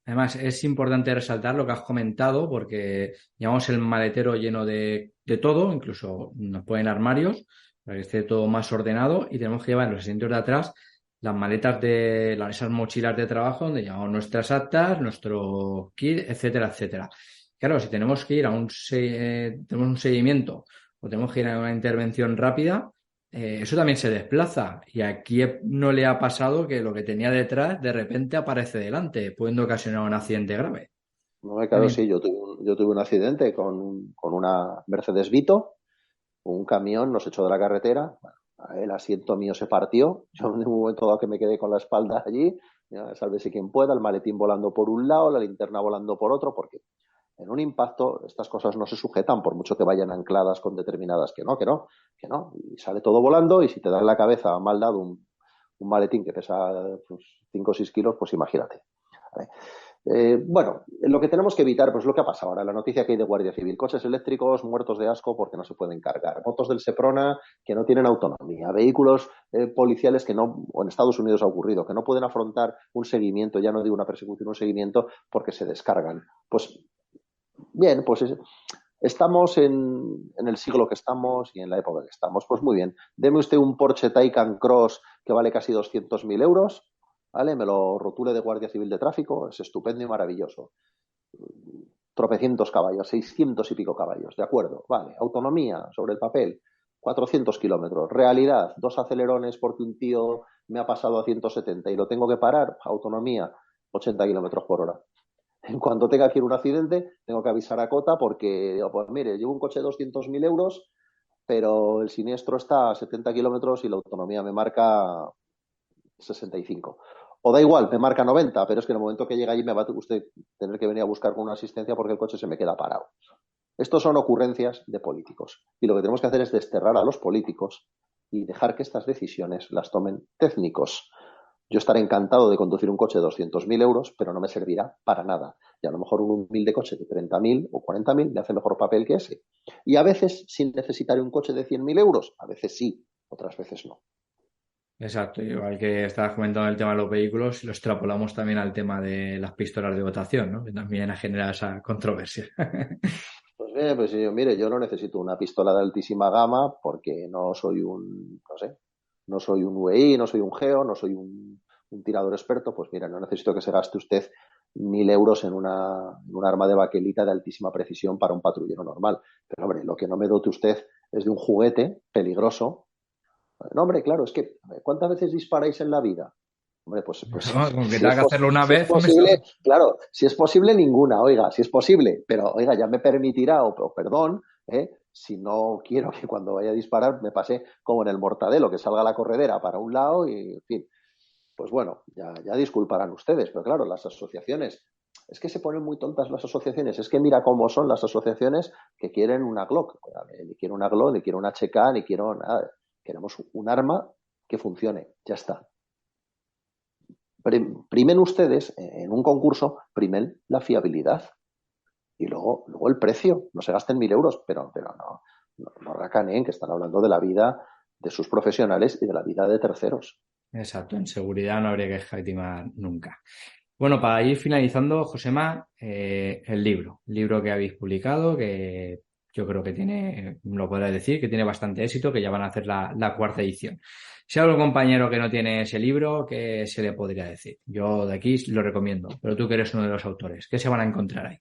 Además, es importante resaltar lo que has comentado porque llevamos el maletero lleno de todo, incluso nos ponen armarios para que esté todo más ordenado y tenemos que llevar en los asientos de atrás las maletas esas mochilas de trabajo donde llevamos nuestras actas, nuestro kit, etcétera, etcétera. Claro, si tenemos que ir tenemos un seguimiento o tenemos que ir a una intervención rápida, eso también se desplaza y aquí no le ha pasado que lo que tenía detrás de repente aparece delante, pudiendo ocasionar un accidente grave. No me claro, También, sí, yo tuve un accidente con una Mercedes Vito, un camión nos echó de la carretera, bueno, el asiento mío se partió, yo en un momento dado que me quedé con la espalda allí, ya, sálvese quien pueda, el maletín volando por un lado, la linterna volando por otro, porque en un impacto estas cosas no se sujetan por mucho que vayan ancladas con determinadas que no, y sale todo volando y si te da en la cabeza mal dado un maletín que pesa pues, 5 o 6 kilos, pues imagínate. ¿Vale? Bueno, lo que tenemos que evitar, pues lo que ha pasado ahora, la noticia que hay de Guardia Civil, coches eléctricos muertos de asco porque no se pueden cargar, motos del Seprona que no tienen autonomía, vehículos policiales que no, o en Estados Unidos ha ocurrido, que no pueden afrontar un seguimiento, ya no digo una persecución, un seguimiento porque se descargan. Pues bien, pues estamos en el siglo que estamos y en la época que estamos. Pues muy bien, deme usted un Porsche Taycan Cross que vale casi 200.000 euros, ¿vale? Me lo rotule de Guardia Civil de Tráfico, es estupendo y maravilloso. Tropecientos caballos, 600 y pico caballos, de acuerdo, vale. Autonomía sobre el papel, 400 kilómetros. Realidad, 2 acelerones porque un tío me ha pasado a 170 y lo tengo que parar. Autonomía, 80 kilómetros por hora. En cuanto tenga que ir un accidente, tengo que avisar a Cota porque, digo, pues mire, llevo un coche de 200.000 euros, pero el siniestro está a 70 kilómetros y la autonomía me marca 65. O da igual, me marca 90, pero es que en el momento que llega allí me va a usted tener que venir a buscar con una asistencia porque el coche se me queda parado. Estos son ocurrencias de políticos. Y lo que tenemos que hacer es desterrar a los políticos y dejar que estas decisiones las tomen técnicos. Yo estaré encantado de conducir un coche de 200.000 euros, pero no me servirá para nada. Y a lo mejor un humilde coche de 30.000 o 40.000 me hace mejor papel que ese. Y a veces, sin necesitar un coche de 100.000 euros, a veces sí, otras veces no. exacto, igual que estabas comentando el tema de los vehículos, lo extrapolamos también al tema de las pistolas de votación, ¿no? Que también ha generado esa controversia. Pues bien, pues mire, yo no necesito una pistola de altísima gama porque no soy no sé, no soy un UEI, no soy un GEO, no soy un tirador experto. Pues mira, no necesito que se gaste usted 1.000 euros en un arma de baquelita de altísima precisión para un patrullero normal. Pero hombre, lo que no me dote usted es de un juguete peligroso. No, hombre, claro, es que ¿cuántas veces disparáis en la vida? Hombre, pues No, con que si es, tenga que hacerlo una si es vez, me posible, sobra. claro, si es posible ninguna, oiga, si es posible, pero oiga, ya me permitirá, o perdón, si no quiero que cuando vaya a disparar me pase como en el Mortadelo, que salga la corredera para un lado y, en fin, pues bueno, ya disculparán ustedes, pero claro, las asociaciones, es que se ponen muy tontas las asociaciones, es que mira cómo son las asociaciones que quieren una Glock, ni quiero una Glock, ni quiero una HK, ni quiero nada, queremos un arma que funcione, ya está. Primen ustedes en un concurso, primen la fiabilidad y luego el precio. No se gasten 1.000 euros, pero no racaneen, que están hablando de la vida de sus profesionales y de la vida de terceros. Exacto, en seguridad no habría que escatimar nunca. Bueno, para ir finalizando, Josema, el libro que habéis publicado, que yo creo que tiene, lo podrás decir, que tiene bastante éxito, que ya van a hacer la cuarta edición. Si hay algún compañero que no tiene ese libro, ¿qué se le podría decir? Yo de aquí lo recomiendo, pero tú que eres uno de los autores, ¿qué se van a encontrar ahí?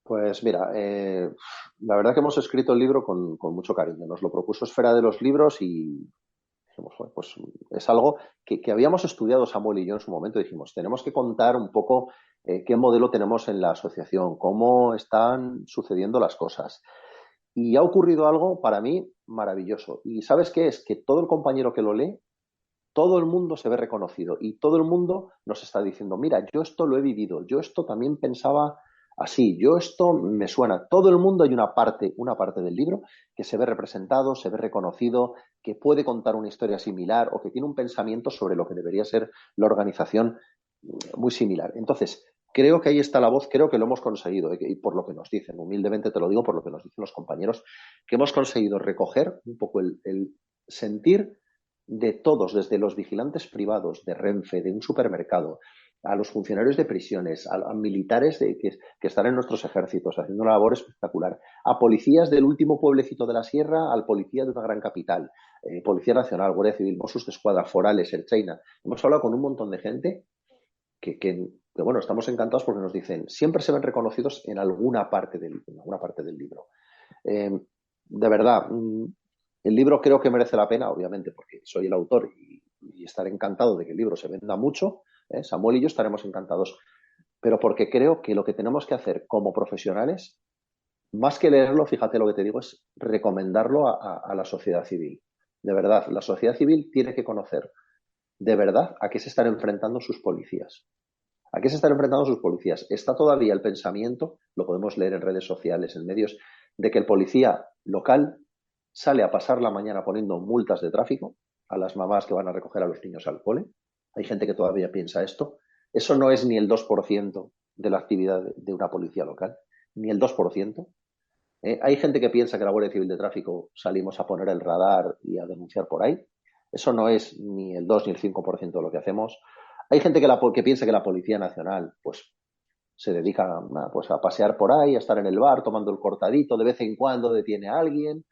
Pues mira, la verdad que hemos escrito el libro con mucho cariño. Nos lo propuso Esfera de los Libros y Dijimos, bueno, pues es algo que habíamos estudiado Samuel y yo en su momento. Dijimos, tenemos que contar un poco qué modelo tenemos en la asociación, cómo están sucediendo las cosas. Y ha ocurrido algo para mí maravilloso. ¿Y sabes qué es? Que todo el compañero que lo lee, todo el mundo se ve reconocido y todo el mundo nos está diciendo, mira, yo esto lo he vivido, yo esto también pensaba así, yo esto me suena. Todo el mundo hay una parte del libro que se ve representado, se ve reconocido, que puede contar una historia similar o que tiene un pensamiento sobre lo que debería ser la organización muy similar. Entonces, creo que ahí está la voz, creo que lo hemos conseguido, y por lo que nos dicen, humildemente te lo digo, por lo que nos dicen los compañeros, que hemos conseguido recoger un poco el sentir de todos, desde los vigilantes privados de Renfe, de un supermercado, a los funcionarios de prisiones, a militares que están en nuestros ejércitos haciendo una labor espectacular, a policías del último pueblecito de la sierra, al policía de una gran capital, Policía Nacional, Guardia Civil, Mossos d'Esquadra, Forales, Ertzaintza. Hemos hablado con un montón de gente que, bueno, estamos encantados porque nos dicen, siempre se ven reconocidos en alguna parte del libro. De verdad, el libro creo que merece la pena, obviamente, porque soy el autor y estaré encantado de que el libro se venda mucho. Samuel y yo estaremos encantados, pero porque creo que lo que tenemos que hacer como profesionales, más que leerlo, fíjate lo que te digo, es recomendarlo a la sociedad civil. De verdad, la sociedad civil tiene que conocer de verdad a qué se están enfrentando sus policías. ¿A qué se están enfrentando sus policías? Está todavía el pensamiento, lo podemos leer en redes sociales, en medios, de que el policía local sale a pasar la mañana poniendo multas de tráfico a las mamás que van a recoger a los niños al cole. Hay gente que todavía piensa esto. Eso no es ni el 2% de la actividad de una policía local, ni el 2%. Hay gente que piensa que la Guardia Civil de Tráfico salimos a poner el radar y a denunciar por ahí. Eso no es ni el 2 ni el 5% de lo que hacemos. Hay gente que piensa que la Policía Nacional pues se dedica a pasear por ahí, a estar en el bar tomando el cortadito, de vez en cuando detiene a alguien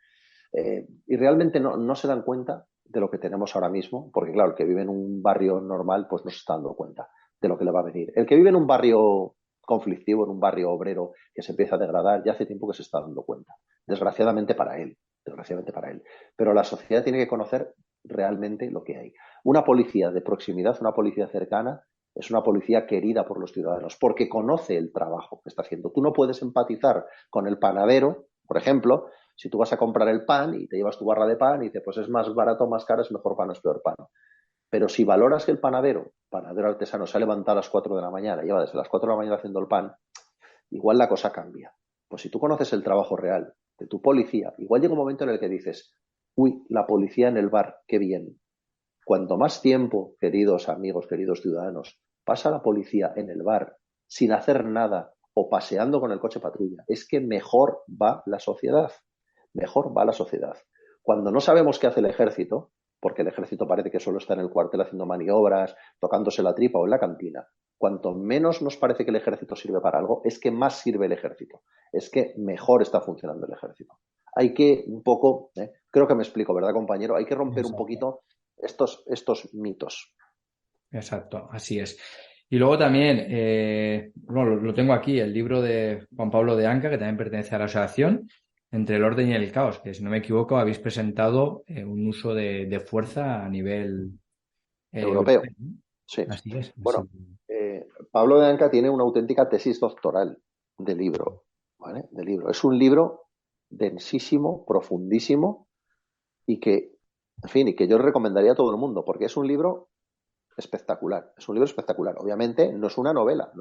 y realmente no se dan cuenta de lo que tenemos ahora mismo, porque claro, el que vive en un barrio normal pues no se está dando cuenta de lo que le va a venir. El que vive en un barrio conflictivo, en un barrio obrero que se empieza a degradar, ya hace tiempo que se está dando cuenta, desgraciadamente para él. Pero la sociedad tiene que conocer realmente lo que hay. Una policía de proximidad, una policía cercana, es una policía querida por los ciudadanos, porque conoce el trabajo que está haciendo. Tú no puedes empatizar con el panadero, por ejemplo, si tú vas a comprar el pan y te llevas tu barra de pan y dices, pues es más barato, más caro, es mejor pan, es peor pan. Pero si valoras que el panadero artesano, se ha levantado a las 4 de la mañana, lleva desde las 4 de la mañana haciendo el pan, igual la cosa cambia. Pues si tú conoces el trabajo real de tu policía, igual llega un momento en el que dices, uy, la policía en el bar, qué bien. Cuanto más tiempo, queridos amigos, queridos ciudadanos, pasa la policía en el bar sin hacer nada o paseando con el coche patrulla, es que mejor va la sociedad. Mejor va la sociedad. Cuando no sabemos qué hace el ejército, porque el ejército parece que solo está en el cuartel haciendo maniobras, tocándose la tripa o en la cantina, cuanto menos nos parece que el ejército sirve para algo, es que más sirve el ejército. Es que mejor está funcionando el ejército. Hay que un poco, creo que me explico, ¿verdad, compañero? Hay que romper un poquito estos mitos. Exacto, así es. Y luego también, bueno, lo tengo aquí, el libro de Juan Pablo de Anca, que también pertenece a la asociación, Entre el orden y el caos, que si no me equivoco habéis presentado un uso de fuerza a nivel europeo. ¿no? Sí. Así es. Bueno, Pablo de Anca tiene una auténtica tesis doctoral de libro, ¿vale? De libro. Es un libro densísimo, profundísimo y que, en fin, y que yo recomendaría a todo el mundo, porque es un libro espectacular. Es un libro espectacular. Obviamente no es una novela,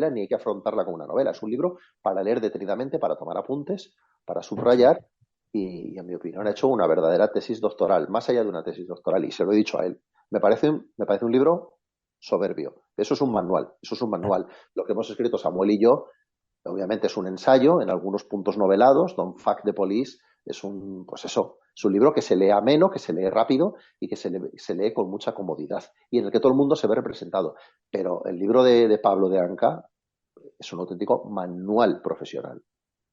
ni hay que afrontarla como una novela. Es un libro para leer detenidamente, para tomar apuntes, para subrayar y en mi opinión, ha hecho una verdadera tesis doctoral, más allá de una tesis doctoral, y se lo he dicho a él. Me parece un libro soberbio. Eso es un manual. Lo que hemos escrito Samuel y yo, obviamente es un ensayo, en algunos puntos novelados. Don't Fuck the Police es un libro que se lee ameno, que se lee rápido y que se lee con mucha comodidad y en el que todo el mundo se ve representado. Pero el libro de Pablo de Anca es un auténtico manual profesional.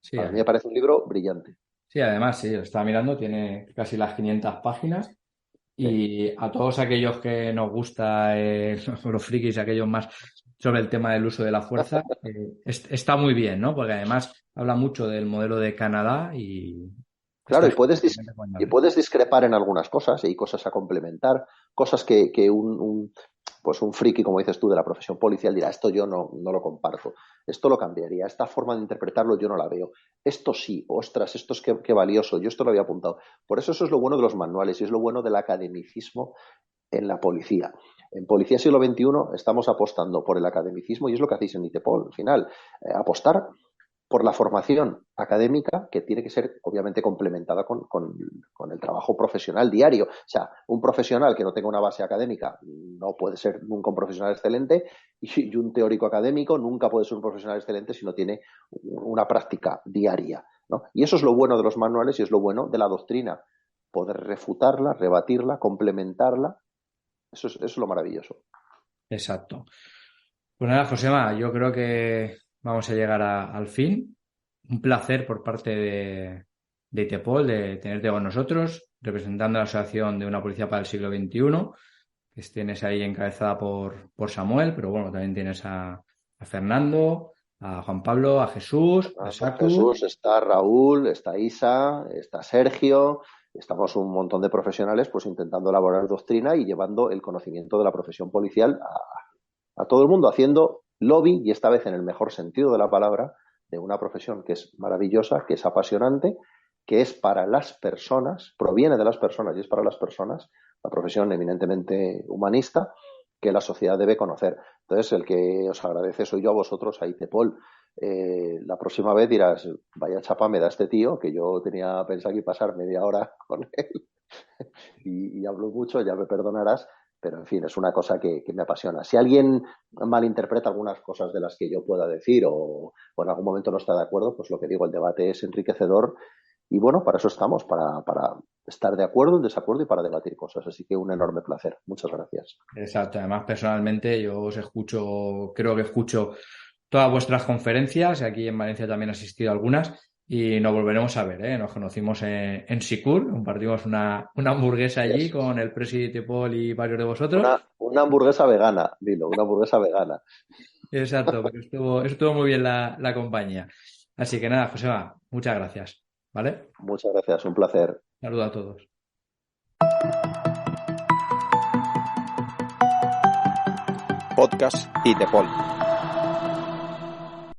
Sí, Para mí me parece un libro brillante. Sí, además, sí, lo estaba mirando, tiene casi las 500 páginas y a todos aquellos que nos gusta, los frikis, aquellos más sobre el tema del uso de la fuerza, está muy bien, ¿no? Porque además habla mucho del modelo de Canadá y Claro, y puedes discrepar en algunas cosas, y hay cosas a complementar, cosas que pues un friki, como dices tú, de la profesión policial dirá, esto yo no lo comparto, esto lo cambiaría, esta forma de interpretarlo yo no la veo, esto sí, ostras, esto es qué valioso, yo esto lo había apuntado. Por eso es lo bueno de los manuales y es lo bueno del academicismo en la policía. En Policía Siglo XXI estamos apostando por el academicismo y es lo que hacéis en ITEPOL, al final, apostar por la formación académica que tiene que ser obviamente complementada con el trabajo profesional diario. O sea, un profesional que no tenga una base académica no puede ser nunca un profesional excelente y un teórico académico nunca puede ser un profesional excelente si no tiene una práctica diaria, ¿no? Y eso es lo bueno de los manuales y es lo bueno de la doctrina, poder refutarla, rebatirla, complementarla. Eso es lo maravilloso. Exacto. Pues nada, Josema, yo creo que vamos a llegar al fin. Un placer por parte de ITEPOL de tenerte con nosotros, representando a la Asociación de una Policía para el Siglo XXI, que tienes ahí encabezada por Samuel, pero bueno, también tienes a Fernando, a Juan Pablo, a Jesús, a Saku. Jesús, está Raúl, está Isa, está Sergio. Estamos un montón de profesionales pues intentando elaborar doctrina y llevando el conocimiento de la profesión policial a todo el mundo, haciendo lobby, y esta vez en el mejor sentido de la palabra, de una profesión que es maravillosa, que es apasionante, que es para las personas, proviene de las personas y es para las personas, la profesión eminentemente humanista que la sociedad debe conocer. Entonces, el que os agradece soy yo a vosotros, a ITEPOL. La próxima vez dirás, vaya chapa me da este tío, que yo tenía pensado aquí pasar media hora con él y hablo mucho, ya me perdonarás, pero en fin, es una cosa que me apasiona. Si alguien malinterpreta algunas cosas de las que yo pueda decir o en algún momento no está de acuerdo, pues lo que digo, el debate es enriquecedor y bueno, para eso estamos, para estar de acuerdo, en desacuerdo y para debatir cosas. Así que un enorme placer. Muchas gracias. Exacto. Además, personalmente, yo os escucho, creo que escucho todas vuestras conferencias. Aquí en Valencia también he asistido a algunas y nos volveremos a ver, ¿eh? Nos conocimos en Sicur, compartimos una hamburguesa allí con el presidente Paul y varios de vosotros. Una hamburguesa vegana, dilo, una hamburguesa vegana. Exacto, pero estuvo muy bien la compañía. Así que nada, Joseba, muchas gracias. ¿Vale? Muchas gracias, un placer. Saludos a todos. Podcast ITEPOL.